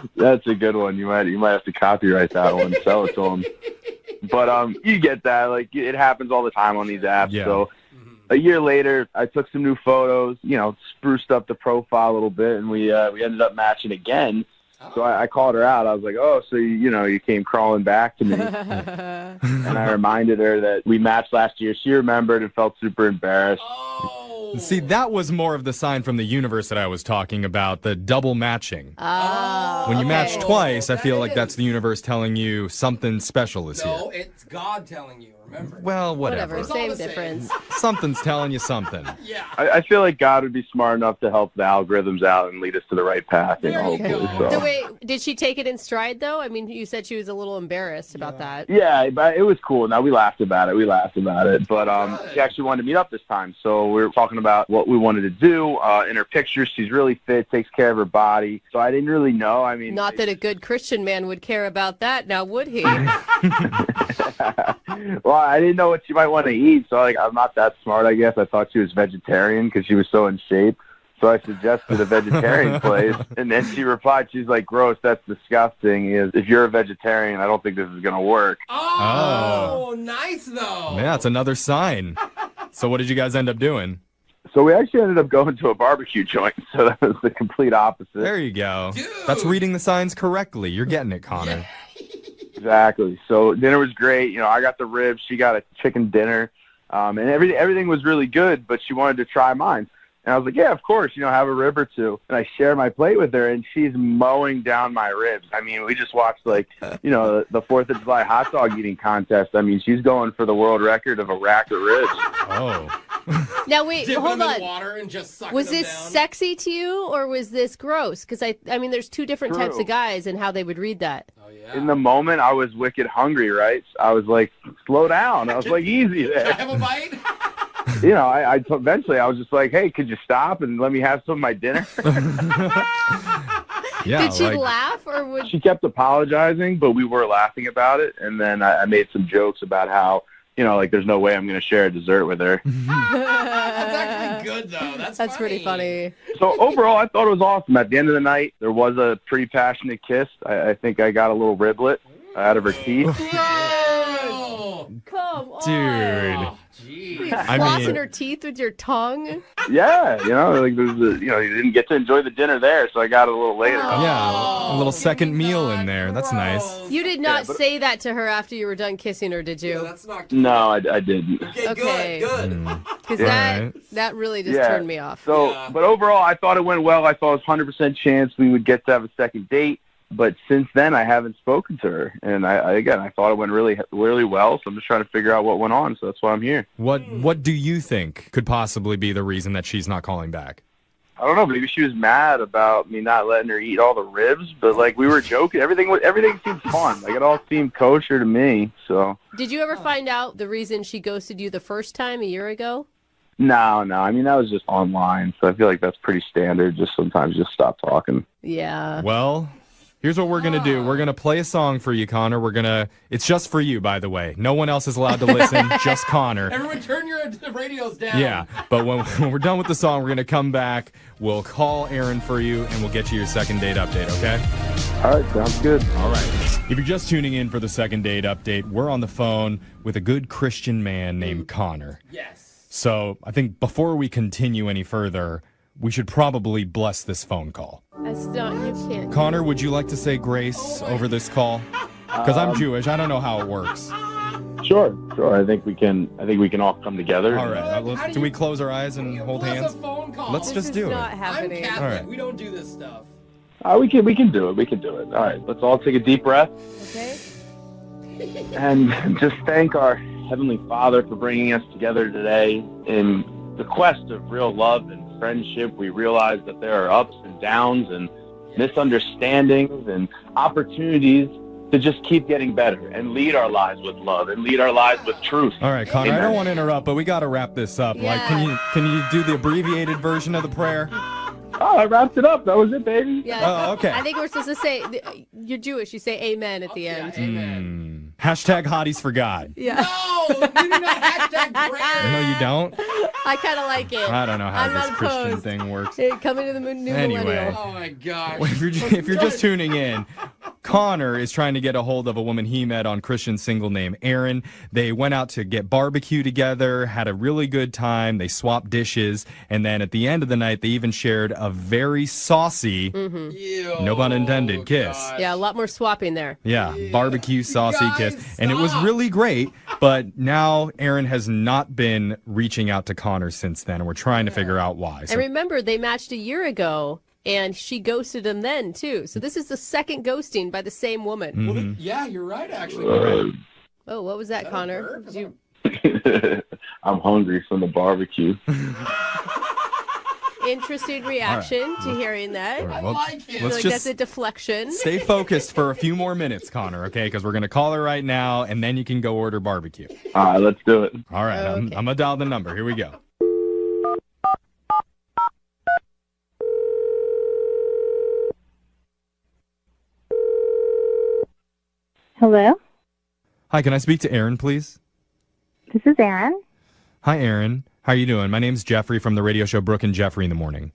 it. That's a good one. You might have to copyright that one and sell it to them. But you get that. Like, it happens all the time on these apps. Yeah. So a year later, I took some new photos. Spruced up the profile a little bit, and we ended up matching again. So I called her out. I was like, oh, so you came crawling back to me. And I reminded her that we matched last year. She remembered and felt super embarrassed. See, that was more of the sign from the universe that I was talking about, the double matching. When you match twice, I feel like that's the universe telling you something special is here. No, it's God telling you, remember. Well, whatever. Same difference. Something's telling you something. Yeah. I feel like God would be smart enough to help the algorithms out and lead us to the right path. Hopefully. So wait, did she take it in stride, though? I mean, you said she was a little embarrassed about that. Yeah, but it was cool. Now, we laughed about it. But she actually wanted to meet up this time. So we were talking about what we wanted to do. In her pictures, she's really fit, takes care of her body. So I didn't really know. I mean, not that a good Christian man would care about that, now would he? Well, I didn't know what she might want to eat. So I'm not that smart, I guess. I thought she was vegetarian because she was so in shape. So I suggested a vegetarian place, and then she replied, she's like, gross, that's disgusting. If you're a vegetarian, I don't think this is going to work. Oh, nice, though. Yeah, it's another sign. So what did you guys end up doing? So we actually ended up going to a barbecue joint, so that was the complete opposite. There you go. Dude. That's reading the signs correctly. You're getting it, Connor. Exactly. So dinner was great. You know, I got the ribs. She got a chicken dinner. And everything was really good, but she wanted to try mine. And I was like, yeah, of course, you know, have a rib or two. And I share my plate with her, and she's mowing down my ribs. I mean, we just watched, like, you know, the 4th of July hot dog eating contest. I mean, she's going for the world record of a rack of ribs. Oh. Now, wait, Dip hold them on. in water and just sucking Was them this down. sexy to you, or was this gross? Because, I mean, there's two different types True. of guys and how they would read that. In the moment, I was wicked hungry, right? I was like, slow down. I was like, easy there. Can I have a bite? You know, eventually I was just like, hey, could you stop and let me have some of my dinner? Yeah, Did she like- laugh, or would... She kept apologizing, but we were laughing about it. And then I made some jokes about how, you know, like, there's no way I'm going to share a dessert with her. That's actually good, though. That's pretty funny. So overall, I thought it was awesome. At the end of the night, there was a pretty passionate kiss. I think I got a little riblet out of her teeth. Come on. Dude. You I flossing mean- her teeth with your tongue? Yeah, you know, like you didn't get to enjoy the dinner there, so I got it a little later. Yeah, a little second meal in there. That's nice. You did not but- say that to her after you were done kissing her, did you? That's not No, I didn't. Okay. Good. Because Yeah. that really just Yeah. turned me off. So, but overall, I thought it went well. I thought it was 100% chance we would get to have a second date. But since then, I haven't spoken to her. And I thought it went really, really well. So I'm just trying to figure out what went on. So that's why I'm here. What do you think could possibly be the reason that she's not calling back? I don't know. Maybe she was mad about me not letting her eat all the ribs. But like we were joking. Everything seemed fun. Like it all seemed kosher to me. So Did you ever find out the reason she ghosted you the first time a year ago? no. I mean that was just online. So I feel like that's pretty standard. Just sometimes just stop talking. Yeah. Well, here's what we're going to do. We're going to play a song for you, Connor. It's just for you, by the way. No one else is allowed to listen, just Connor. Everyone turn your radios down. Yeah, but when we're done with the song, we're going to come back. We'll call Aaron for you, and we'll get you your second date update, okay? All right, sounds good. All right. If you're just tuning in for the second date update, we're on the phone with a good Christian man named Connor. Yes. So I think before we continue any further, we should probably bless this phone call. That's not, you can't. Connor, would you like to say grace over this call? Because I'm Jewish. I don't know how it works. Sure. I think we can all come together. All right. Do we close our eyes and hold hands? Let's just do it. I'm Catholic. All right. We don't do this stuff. We can do it. We can do it. All right. Let's all take a deep breath. Okay. And just thank our Heavenly Father for bringing us together today in the quest of real love and friendship. We realize that there are ups and downs and misunderstandings and opportunities to just keep getting better and lead our lives with love and lead our lives with truth. All right, Connor, I Amen. don't want to interrupt, but we got to wrap this up. Yeah. Like, can you do the abbreviated version of the prayer? Oh, I wrapped it up. That was it, baby. Yeah. Oh, okay. I think we're supposed to say, you're Jewish, you say amen at the end. Hashtag hotties for God. Yeah. No, we do not hashtag prayer. No, you don't? I kind of like it. I don't know how I'm this not Christian opposed. thing works. Hey, coming to the new Anyway. millennial. Oh my gosh. Well, if you're just tuning in, Connor is trying to get a hold of a woman he met on Christian single named Erin. They went out to get barbecue together, had a really good time. They swapped dishes, and then at the end of the night, they even shared a very saucy, no pun intended, kiss. Yeah, a lot more swapping there. Yeah, barbecue saucy kiss. And it was really great, but now Erin has not been reaching out to Connor since then, and we're trying to figure out why. And remember, they matched a year ago, and she ghosted him then, too. So this is the second ghosting by the same woman. Well, yeah, you're right, actually. Oh, what was that, Connor? Did you... I'm hungry from the barbecue. Interesting reaction to hearing that. All right, well, I feel let's like just that's a deflection. stay focused for a few more minutes, Connor, okay? Because we're going to call her right now, and then you can go order barbecue. All right, let's do it. All right, I'm going to dial the number. Here we go. Hello, Hi, can I speak to Erin, please? this is Erin. Hi, Erin. How are you doing? My name's Jeffrey from the radio show Brooke and Jeffrey in the Morning.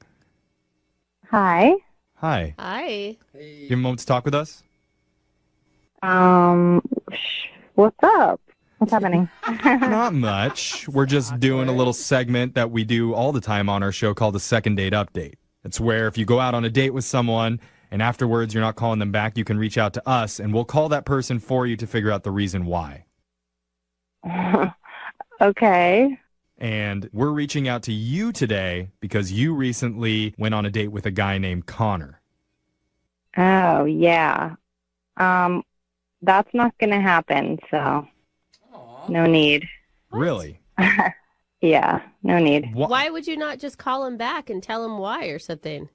Hi. Hi. Hi. You have a moment to talk with us? What's up? What's happening? Not much. We're just doing a little segment that we do all the time on our show called the Second Date Update. It's where if you go out on a date with someone and afterwards you're not calling them back, you can reach out to us, and we'll call that person for you to figure out the reason why. Okay. And we're reaching out to you today because you recently went on a date with a guy named Connor. Oh, yeah. That's not going to happen, so no need. Really? Yeah, no need. Why would you not just call him back and tell him why or something?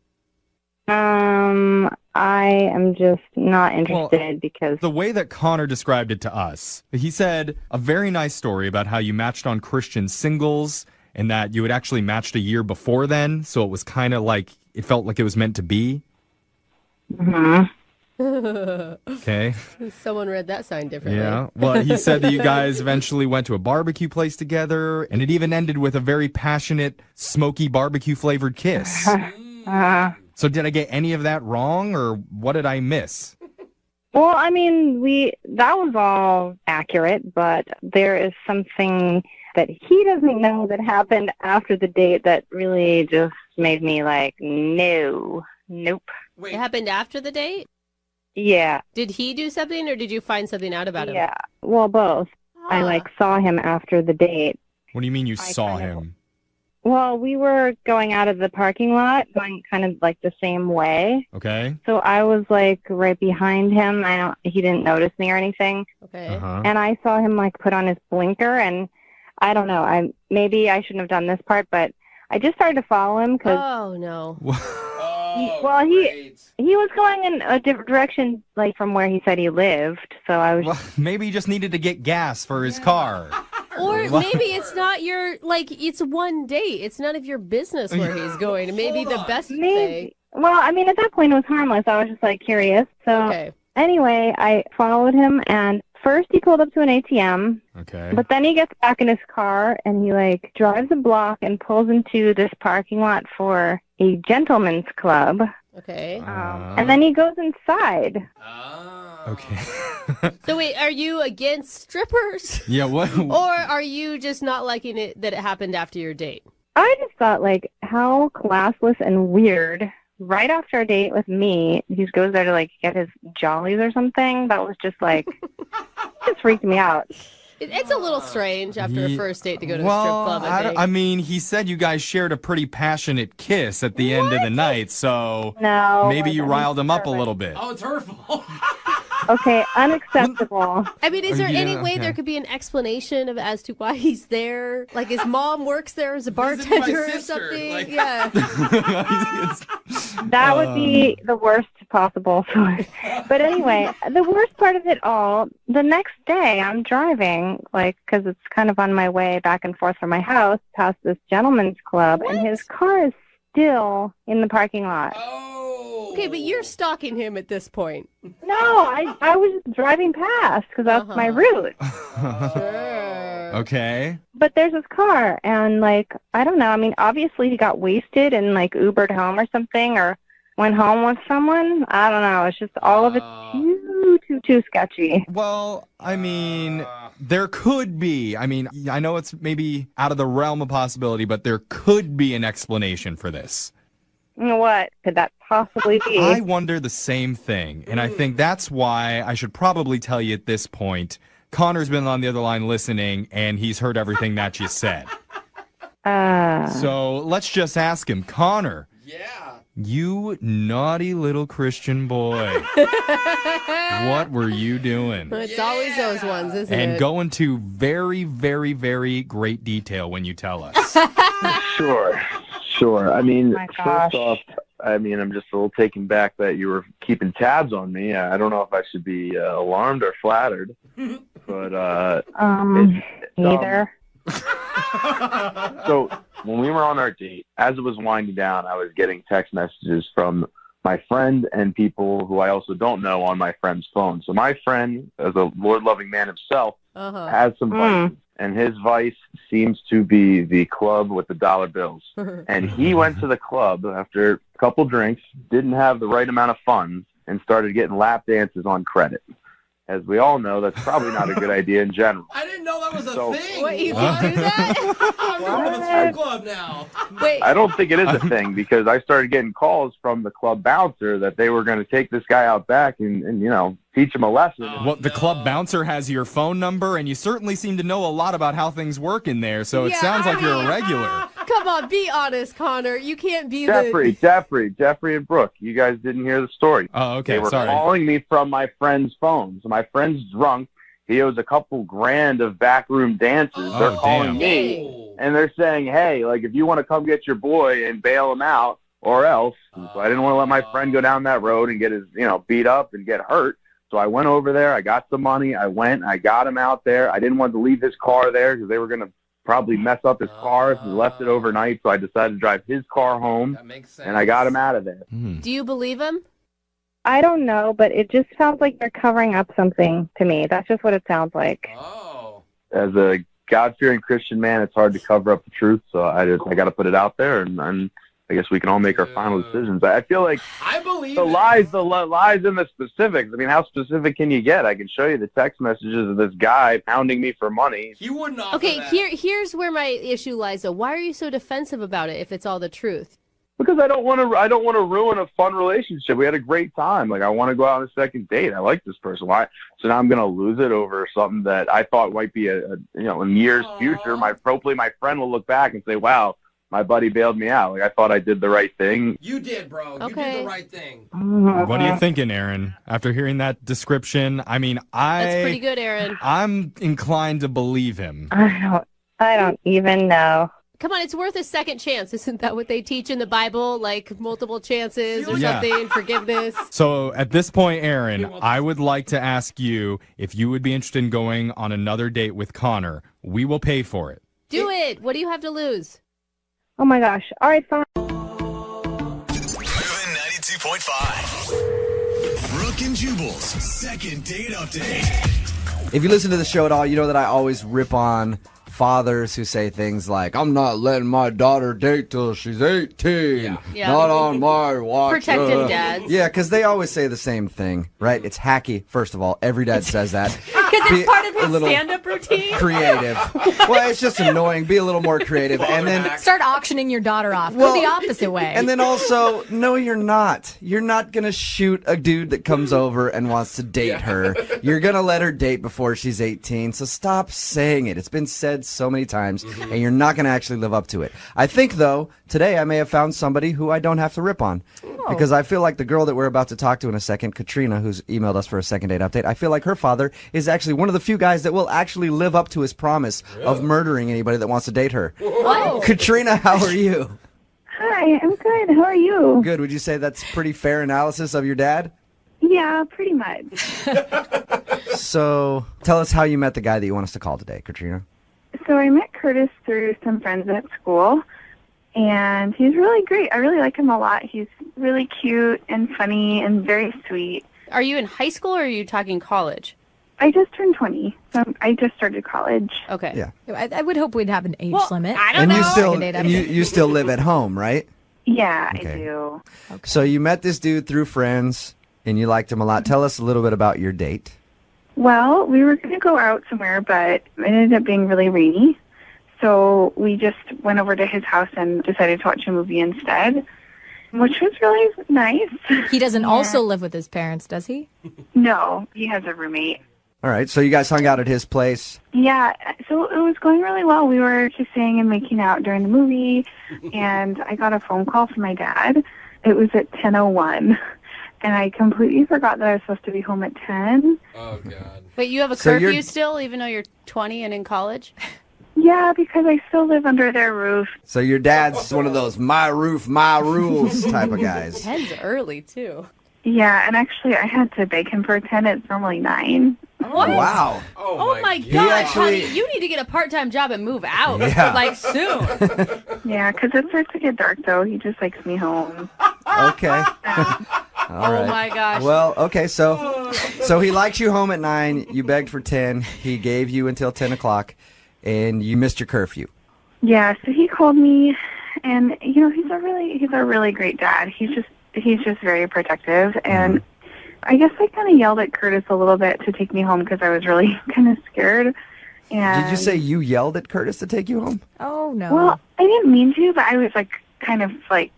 I am just not interested because the way that Connor described it to us, he said a very nice story about how you matched on Christian Singles and that you had actually matched a year before then, so it was kind of like, it felt like it was meant to be. Okay. Someone read that sign differently. Yeah. Well, he said that you guys eventually went to a barbecue place together, and it even ended with a very passionate, smoky barbecue-flavored kiss. So did I get any of that wrong, or what did I miss? Well, I mean, that was all accurate, but there is something that he doesn't know that happened after the date that really just made me like, nope. It happened after the date? Yeah. Did he do something, or did you find something out about him? Yeah. Well, both. I saw him after the date. What do you mean you saw him? Well, we were going out of the parking lot, going kind of like the same way. Okay. So I was like right behind him. He didn't notice me or anything. Okay. And I saw him like put on his blinker, and I don't know. Maybe I shouldn't have done this part, but I just started to follow him because. Oh no. He was going in a different direction, like from where he said he lived. So I was. Well, maybe he just needed to get gas for his car. Or maybe it's not it's one date. It's none of your business where he's going. And maybe the best thing. Well, I mean, at that point it was harmless. I was just like curious. So anyway, I followed him, and first he pulled up to an ATM. Okay. But then he gets back in his car and he like drives a block and pulls into this parking lot for a gentleman's club. Okay. And then he goes inside. Okay. So wait, are you against strippers? Yeah, what? Or are you just not liking it that it happened after your date? I just thought, like, how classless and weird. Right after a date with me, he goes there to, like, get his jollies or something. That was just, like, just freaked me out. It's a little strange after a first date to go to a strip club, I think. I mean, he said you guys shared a pretty passionate kiss at the end of the night, so maybe you riled him up a little bit. Oh, it's her fault. Okay, unacceptable. I mean, is there any way there could be an explanation as to why he's there? Like his mom works there as a bartender or something? Like... Yeah. That would be the worst possible source. But anyway, the worst part of it all, the next day I'm driving, like, because it's kind of on my way back and forth from my house past this gentleman's club, and his car is still in the parking lot. Okay, but you're stalking him at this point. No, I was just driving past because that's my route. Okay. But there's his car, and, like, I don't know. I mean, obviously he got wasted and, like, Ubered home or something, or went home with someone. I don't know. It's just all of it too sketchy. Well, I mean, there could be. I mean, I know it's maybe out of the realm of possibility, but there could be an explanation for this. What could that possibly be? I wonder the same thing, and I think that's why I should probably tell you at this point. Connor's been on the other line listening, and he's heard everything that you said. So let's just ask him. Connor. Yeah. You naughty little Christian boy. What were you doing? It's always those ones, isn't it? And go into very, very, very great detail when you tell us. Sure. I mean, my gosh. first off, I mean, I'm just a little taken back that you were keeping tabs on me. I don't know if I should be alarmed or flattered, but neither. So when we were on our date, as it was winding down, I was getting text messages from my friend and people who I also don't know on my friend's phone. So my friend, as a Lord-loving man himself, has some vices, and his vice seems to be the club with the dollar bills. And he went to the club after a couple drinks, didn't have the right amount of funds, and started getting lap dances on credit. as we all know, that's probably not a good idea in general. I didn't know that was a thing. What, you can do that? I'm going to the strip club now. Wait. I don't think it is a thing because I started getting calls from the club bouncer that they were going to take this guy out back and you know, teach him a lesson. Well, the club bouncer has your phone number, and you certainly seem to know a lot about how things work in there, so it sounds like you're a regular. Come on, be honest, Connor. You can't be Jeffrey and Brooke, you guys didn't hear the story. Oh, okay, They were sorry. calling me from my friend's phone. So my friend's drunk. He owes a couple grand of backroom dances. They're calling me, and they're saying, hey, like, if you want to come get your boy and bail him out or else. So I didn't want to let my friend go down that road and get his, you know, beat up and get hurt. So I went over there. I got some money. I got him out there. I didn't want to leave his car there because they were going to probably mess up his car if he left it overnight. So I decided to drive his car home, That makes sense. and I got him out of there. Do you believe him? I don't know, but it just sounds like you're covering up something to me. That's just what it sounds like. As a God-fearing Christian man, it's hard to cover up the truth. So I got to put it out there, and I guess we can all make our final decisions. I feel like the lies in the specifics. I mean, how specific can you get? I can show you the text messages of this guy pounding me for money. He wouldn't offer Okay, that. here's where my issue lies, though. Why are you so defensive about it if it's all the truth? Because I don't want to ruin a fun relationship. We had a great time. Like, I want to go out on a second date. I like this person. Why? So now I'm going to lose it over something that I thought might be in years future. Hopefully my friend will look back and say, "Wow, my buddy bailed me out. Like, I thought I did the right thing." You did, bro. You did the right thing. What are you thinking, Aaron? After hearing that description, I mean, That's pretty good, Aaron. I'm inclined to believe him. I don't even know. Come on, it's worth a second chance. Isn't that what they teach in the Bible? Like multiple chances or Yeah. something, forgiveness? So at this point, Aaron, I would like to ask you if you would be interested in going on another date with Connor. We will pay for it. Do it. What do you have to lose? Oh, my gosh. All right, fine. Moving 92.5. Brooke and Jubal's second date update. If you listen to the show at all, you know that I always rip on fathers who say things like, "I'm not letting my daughter date till she's 18. Yeah. Not on my watch." Protective dads. Yeah, because they always say the same thing, right? It's hacky, first of all. Every dad says that. Because Be it's part of a his little stand-up routine. creative. Well, it's just annoying. Be a little more creative. And then Start auctioning your daughter off. Well, Go the opposite way. And then also, no, you're not. You're not going to shoot a dude that comes over and wants to date her. You're going to let her date before she's 18. So stop saying it. It's been said so many times, and you're not going to actually live up to it. I think, though, today I may have found somebody who I don't have to rip on. Because I feel like the girl that we're about to talk to in a second, Katrina, who's emailed us for a second date update, I feel like her father is actually one of the few guys that will actually live up to his promise of murdering anybody that wants to date her. What? Katrina, how are you? Hi, I'm good. How are you? Good. Would you say that's pretty fair analysis of your dad? Yeah, pretty much. So tell us how you met the guy that you want us to call today, Katrina. So I met Curtis through some friends at school, and he's really great. I really like him a lot. He's really cute and funny and very sweet. Are you in high school or are you talking college? I just turned 20, so I just started college. Okay. Yeah. I would hope we'd have an age limit. I don't And know. you still Second date and you still live at home, right? Yeah, Okay. I do. So you met this dude through friends and you liked him a lot. Tell us a little bit about your date. Well, we were going to go out somewhere, but it ended up being really rainy. So we just went over to his house and decided to watch a movie instead, which was really nice. He doesn't also live with his parents, does he? No, he has a roommate. All right. So you guys hung out at his place. Yeah, so it was going really well. We were kissing and making out during the movie, and I got a phone call from my dad. It was at 10:01, and I completely forgot that I was supposed to be home at 10. Oh, God. Wait, you have a So curfew you're- still, even though you're 20 and in college? Yeah, because I still live under their roof. So your dad's one of those my roof, my rules type of guys. 10's early, too. Yeah, and actually I had to beg him for 10. It's normally 9. What? Wow. Oh my He God, actually- honey, you need to get a part-time job and move out, Yeah. like soon. Yeah, because it starts to get dark, though. He just likes me home. Okay. All right. my gosh. Well, okay. So he likes you home at 9. You begged for 10. He gave you until 10 o'clock, and you missed your curfew. Yeah, so he called me, and he's a really great dad. He's just very protective, and I guess I kind of yelled at Curtis a little bit to take me home because I was really kind of scared. And Did you say you yelled at Curtis to take you home? Oh, no. Well, I didn't mean to, but I was like, kind of like,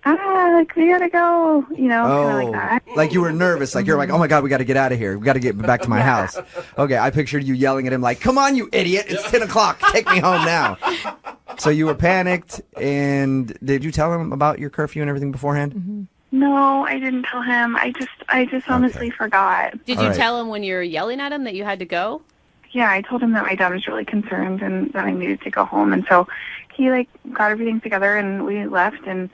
like we gotta go, kind of like that. Like you were nervous. Like you're like, oh my God, we got to get out of here. We got to get back to my house. Okay, I pictured you yelling at him like, come on, you idiot. It's 10 o'clock. Take me home now. So you were panicked. And did you tell him about your curfew and everything beforehand? Mm-hmm. No, I didn't tell him. I just honestly forgot. Did you tell him when you were yelling at him that you had to go? Yeah, I told him that my dad was really concerned and that I needed to go home. And so he got everything together and we left. And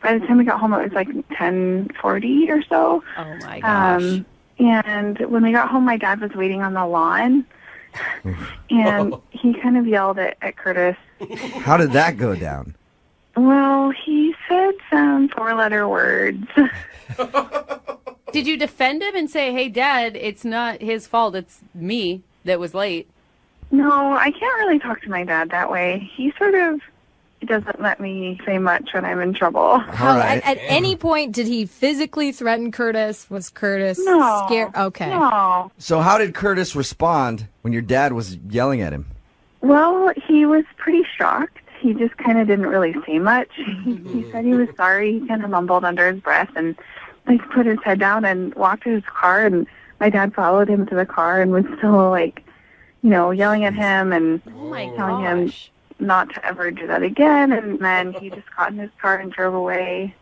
by the time we got home, it was like 10:40 or so. Oh my gosh. And when we got home, my dad was waiting on the lawn. And he kind of yelled at Curtis. How did that go down? Well, he said some 4-letter words. Did you defend him and say, hey, Dad, it's not his fault, it's me that was late? No, I can't really talk to my dad that way. He sort of doesn't let me say much when I'm in trouble. At any point, did he physically threaten Curtis? Was Curtis No. scared? Okay. No. So how did Curtis respond when your dad was yelling at him? Well, he was pretty shocked. He just kind of didn't really say much. He said he was sorry. He kind of mumbled under his breath and put his head down and walked to his car. And my dad followed him to the car and was still yelling at him and telling him not to ever do that again. And then he just got in his car and drove away.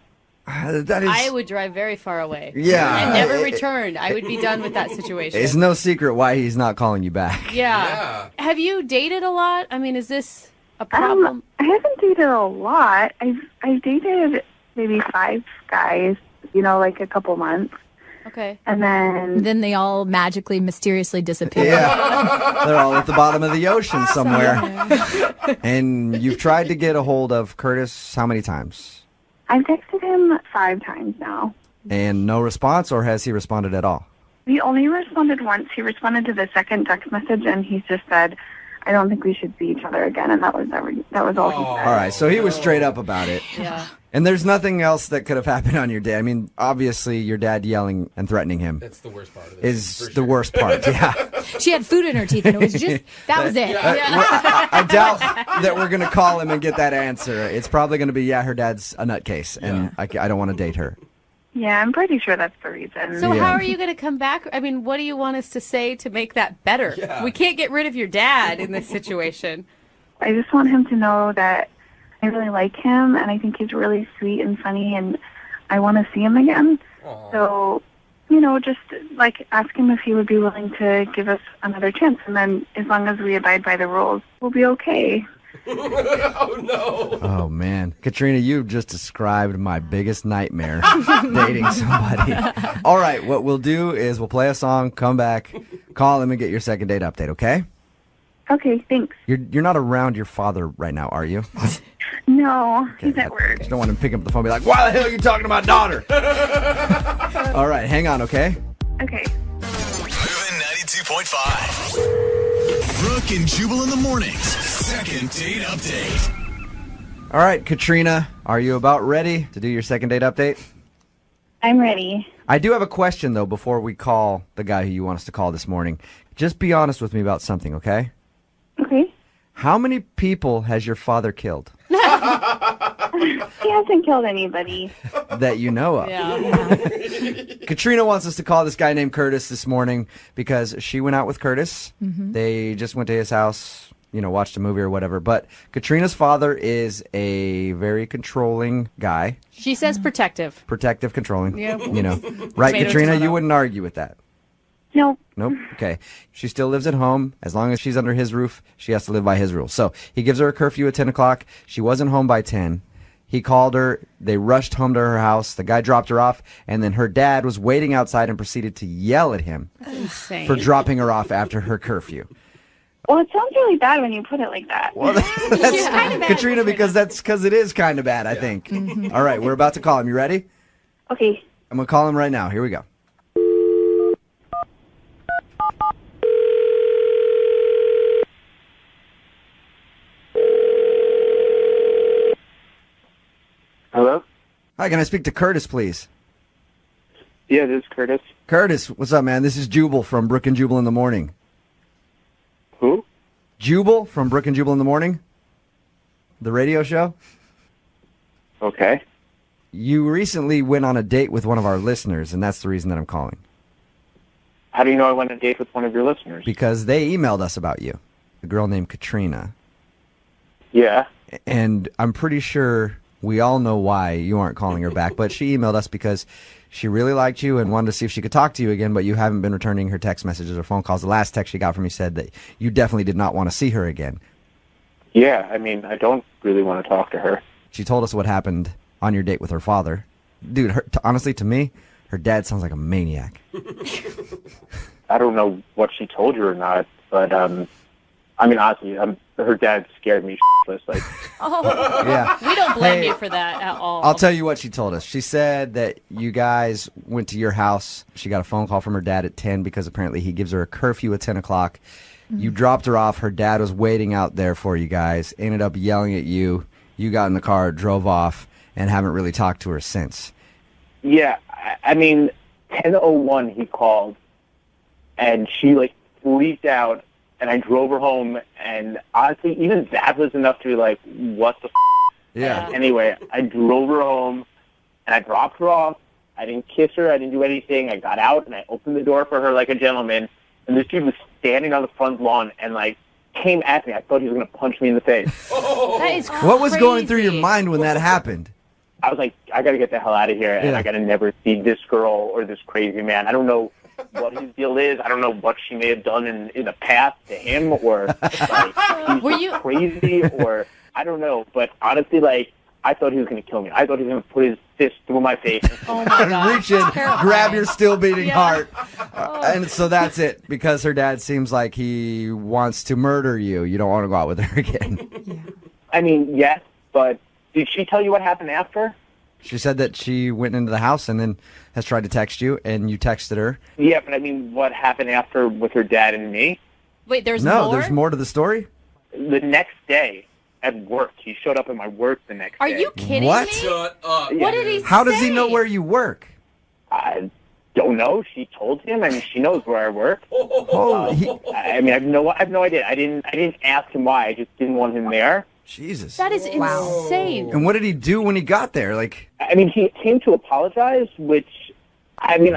I would drive very far away. Yeah. And never return. I would be done with that situation. It's no secret why he's not calling you back. Yeah. Have you dated a lot? I mean, is this a problem? I haven't dated a lot. I've dated maybe 5 guys, a couple months. Okay. And then they all magically, mysteriously disappear. Yeah. They're all at the bottom of the ocean somewhere. And you've tried to get a hold of Curtis how many times? I've texted him 5 times now. And no response, or has he responded at all? He only responded once. He responded to the second text message, and he just said, I don't think we should see each other again, and that was all he said. All right, so he was straight up about it. Yeah. And there's nothing else that could have happened on your day. I mean, obviously, your dad yelling and threatening him. That's the worst part of it. Is the worst part, yeah. She had food in her teeth, and it was just, that was it. I doubt that we're going to call him and get that answer. It's probably going to be, her dad's a nutcase, and I don't want to date her. Yeah, I'm pretty sure that's the reason. So how are you going to come back? I mean, what do you want us to say to make that better? Yeah. We can't get rid of your dad in this situation. I just want him to know that I really like him, and I think he's really sweet and funny, and I want to see him again. Aww. So, just ask him if he would be willing to give us another chance, and then as long as we abide by the rules, we'll be okay. Oh, no. Oh, man. Katrina, you just described my biggest nightmare, dating somebody. All right, what we'll do is we'll play a song, come back, call him, and get your second date update, okay? Okay, thanks. You're not around your father right now, are you? No, he's at work. Just don't want him to pick up the phone and be like, why the hell are you talking to my daughter? All right, hang on, okay? Okay. Moving 92.5. Brooke and Jubal in the mornings. Second date update. All right, Katrina, are you about ready to do your second date update? I'm ready. I do have a question, though, before we call the guy who you want us to call this morning. Just be honest with me about something, okay? Okay. How many people has your father killed? He hasn't killed anybody. That you know of. Yeah. Katrina wants us to call this guy named Curtis this morning because she went out with Curtis. Mhm. They just went to his house, watched a movie or whatever. But Katrina's father is a very controlling guy. She says protective. Protective, controlling. Yeah. Right, Tomato, Katrina? tomato. You wouldn't argue with that. No. Nope. Okay. She still lives at home. As long as she's under his roof, she has to live by his rules. So he gives her a curfew at 10 o'clock. She wasn't home by 10. He called her. They rushed home to her house. The guy dropped her off. And then her dad was waiting outside and proceeded to yell at him That's insane. for dropping her off after her curfew. Well, it sounds really bad when you put it like that. Well, that's Katrina, because it is kind of bad, I think. All right. We're about to call him. You ready? Okay. I'm going to call him right now. Here we go. Hello? Hi, can I speak to Curtis, please? Yeah, this is Curtis. Curtis, what's up, man? This is Jubal from Brooke and Jubal in the Morning. Who? Jubal from Brooke and Jubal in the Morning, the radio show. Okay. You recently went on a date with one of our listeners, and that's the reason that I'm calling. How do you know I went on a date with one of your listeners? Because they emailed us about you, a girl named Katrina. Yeah. And I'm pretty sure we all know why you aren't calling her back, but she emailed us because she really liked you and wanted to see if she could talk to you again, but you haven't been returning her text messages or phone calls. The last text she got from you said that you definitely did not want to see her again. Yeah, I mean, I don't really want to talk to her. She told us what happened on your date with her father. Dude, honestly, to me, her dad sounds like a maniac. I don't know what she told you or not, but, I mean, honestly, her dad scared me shitless. Like, Yeah. We don't blame Hey, you for that at all. I'll tell you what she told us. She said that you guys went to your house. She got a phone call from her dad at 10 because apparently he gives her a curfew at 10 o'clock. You dropped her off. Her dad was waiting out there for you guys, ended up yelling at you. You got in the car, drove off, and haven't really talked to her since. yeah, I mean, 10:01 he called, and she, like, freaked out, and I drove her home, and honestly, even that was enough to be like, what the f***? Yeah. Anyway, I drove her home, and I dropped her off. I didn't kiss her. I didn't do anything. I got out, and I opened the door for her like a gentleman, and this dude was standing on the front lawn and, like, came at me. I thought he was going to punch me in the face. That is crazy. What was going through your mind when that happened? I was like, I got to get the hell out of here, and Yeah. I got to never see this girl or this crazy man. I don't know what his deal is. I don't know what she may have done in the past to him, or like, Were he's you- crazy, or I don't know. But honestly, like, I thought he was going to kill me. I thought he was going to put his fist through my face. Oh my God. Reach in, grab your still beating Yeah. heart. And so that's it. Because her dad seems like he wants to murder you. You don't want to go out with her again. I mean, yes, but did she tell you what happened after? She said that she went into the house and then has tried to text you, and you texted her. Yeah, but I mean, what happened after with her dad and me? Wait, there's No, more? there's more to the story. The next day at work, he showed up at my work the next Are day. you kidding What? me? Shut up. What did he How say? does he know where you work? I don't know. She told him. I mean, she knows where I work. Oh, I mean, I have no idea. I didn't ask him why. I just didn't want him there. Jesus. That is insane. And what did he do when he got there? Like, I mean, he came to apologize, which, I mean,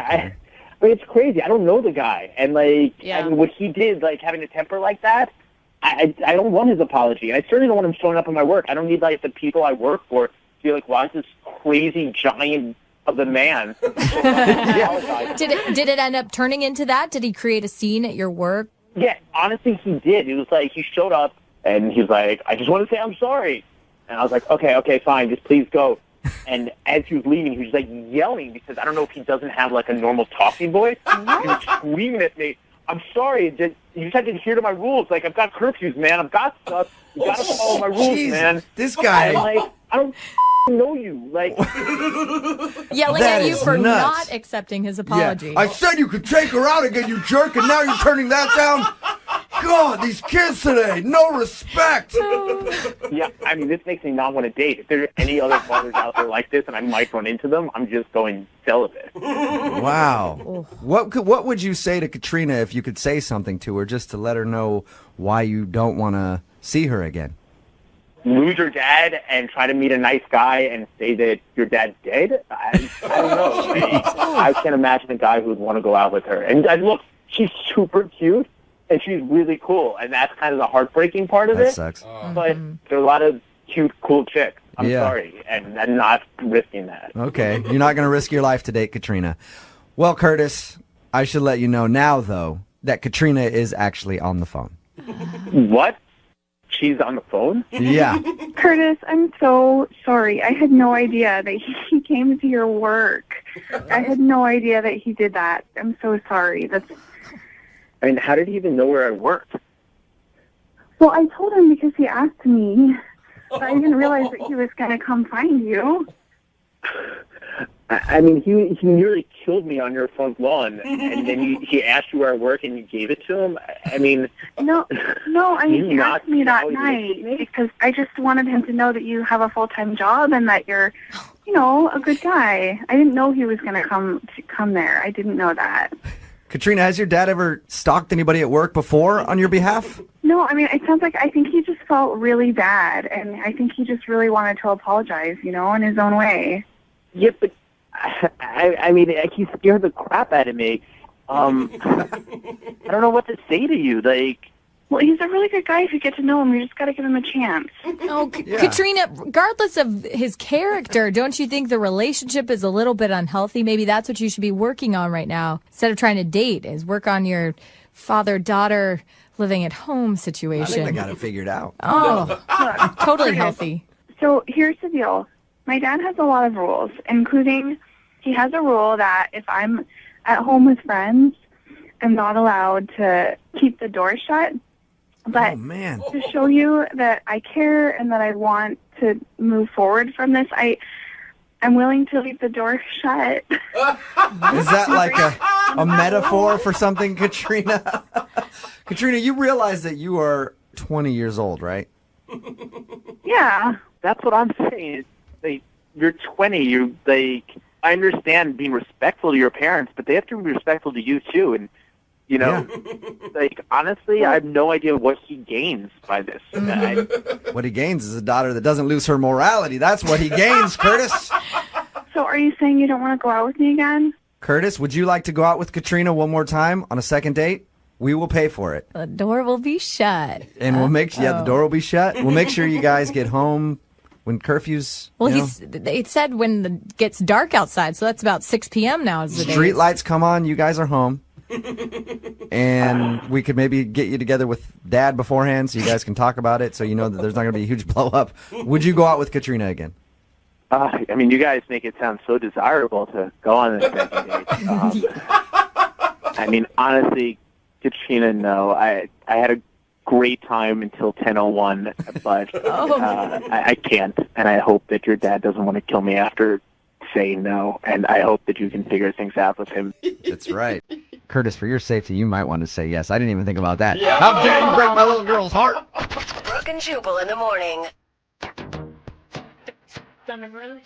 it's crazy. I don't know the guy, and like, Yeah. I mean, what he did, like having a temper like that, I don't want his apology. I certainly don't want him showing up at my work. I don't need like the people I work for to be like, why is this crazy giant of a man? Did it end up turning into that? Did he create a scene at your work? Yeah, honestly, he did. It was like he showed up and he was like, I just want to say I'm sorry. And I was like, okay, fine, just please go. And as he was leaving, he was like yelling because I don't know if he doesn't have like a normal talking voice. He was screaming at me, I'm sorry, you just have to adhere to my rules. Like, I've got curfews, man. I've got stuff. You got to follow my rules, Jesus, man. this guy. I'm like, I don't know you. Like, Yelling That at you is for nuts. not accepting his apology. I said you could take her out again, you jerk, and now you're turning that down? God, these kids today, no respect. yeah, I mean, this makes me not want to date. If there are any other fathers out there like this and I might run into them, I'm just going celibate. Wow. What would you say to Katrina if you could say something to her just to let her know why you don't want to see her again? Lose your dad and try to meet a nice guy and say that your dad's dead? I don't know. I can't imagine a guy who would want to go out with her. And look, she's super cute and she's really cool, and that's kind of the heartbreaking part of That it. sucks. But there are a lot of cute, cool chicks. I'm Yeah. sorry, and I'm not risking that. Okay, you're not going to risk your life to date Katrina. Well, Curtis, I should let you know now, though, that Katrina is actually on the phone. What? She's on the phone? Yeah. Curtis, I'm so sorry. I had no idea that he came to your work. I had no idea that he did that. I'm so sorry. I mean, how did he even know where I worked? Well, I told him because he asked me. But I didn't realize that he was going to come find you. I mean, he nearly killed me on your front lawn, and then he asked you where I work, and you gave it to him. I mean, No, I mean, he asked me that how you night because I just wanted him to know that you have a full-time job and that you're, you know, a good guy. I didn't know he was going to come there. I didn't know that. Katrina, has your dad ever stalked anybody at work before on your behalf? No, I mean, it sounds like I think he just felt really bad, and I think he just really wanted to apologize, you know, in his own way. Yeah, but I mean, he scared the crap out of me. I don't know what to say to you. Like, well, he's a really good guy if you get to know him. You just got to give him a chance. Oh, Katrina, regardless of his character, don't you think the relationship is a little bit unhealthy? Maybe that's what you should be working on right now instead of trying to date, is work on your father-daughter living at home situation. I think I got it figured out. Oh, totally Okay. healthy. So here's the deal. My dad has a lot of rules, including he has a rule that if I'm at home with friends, I'm not allowed to keep the door shut. But to show you that I care and that I want to move forward from this, I'm willing to leave the door shut. Is that like a metaphor for something, Katrina? Katrina, you realize that you are 20 years old, right? Yeah. that's what I'm saying. You're 20. I understand being respectful to your parents, but they have to be respectful to you too. And you know, honestly, I have no idea what he gains by this. What he gains is a daughter that doesn't lose her morality. That's what he gains, Curtis. So are you saying you don't want to go out with me again? Curtis, would you like to go out with Katrina one more time on a second date? We will pay for it. The door will be shut. And we'll make the door will be shut. We'll make sure you guys get home when curfew's. Well, it said when it gets dark outside, so that's about 6 p.m. now. Is the day. Street lights come on, you guys are home. And we could maybe get you together with Dad beforehand so you guys can talk about it so you know that there's not going to be a huge blow up. Would you go out with Katrina again? I mean, you guys make it sound so desirable to go on a second date. I mean, honestly, Katrina, no. I had a great time until 10:01, but I can't. And I hope that your dad doesn't want to kill me after saying no. And I hope that you can figure things out with him. That's right. Curtis, for your safety, you might want to say yes. I didn't even think about that. Yeah. How dare you break my little girl's heart? Brooke and Jubal in the morning. Really?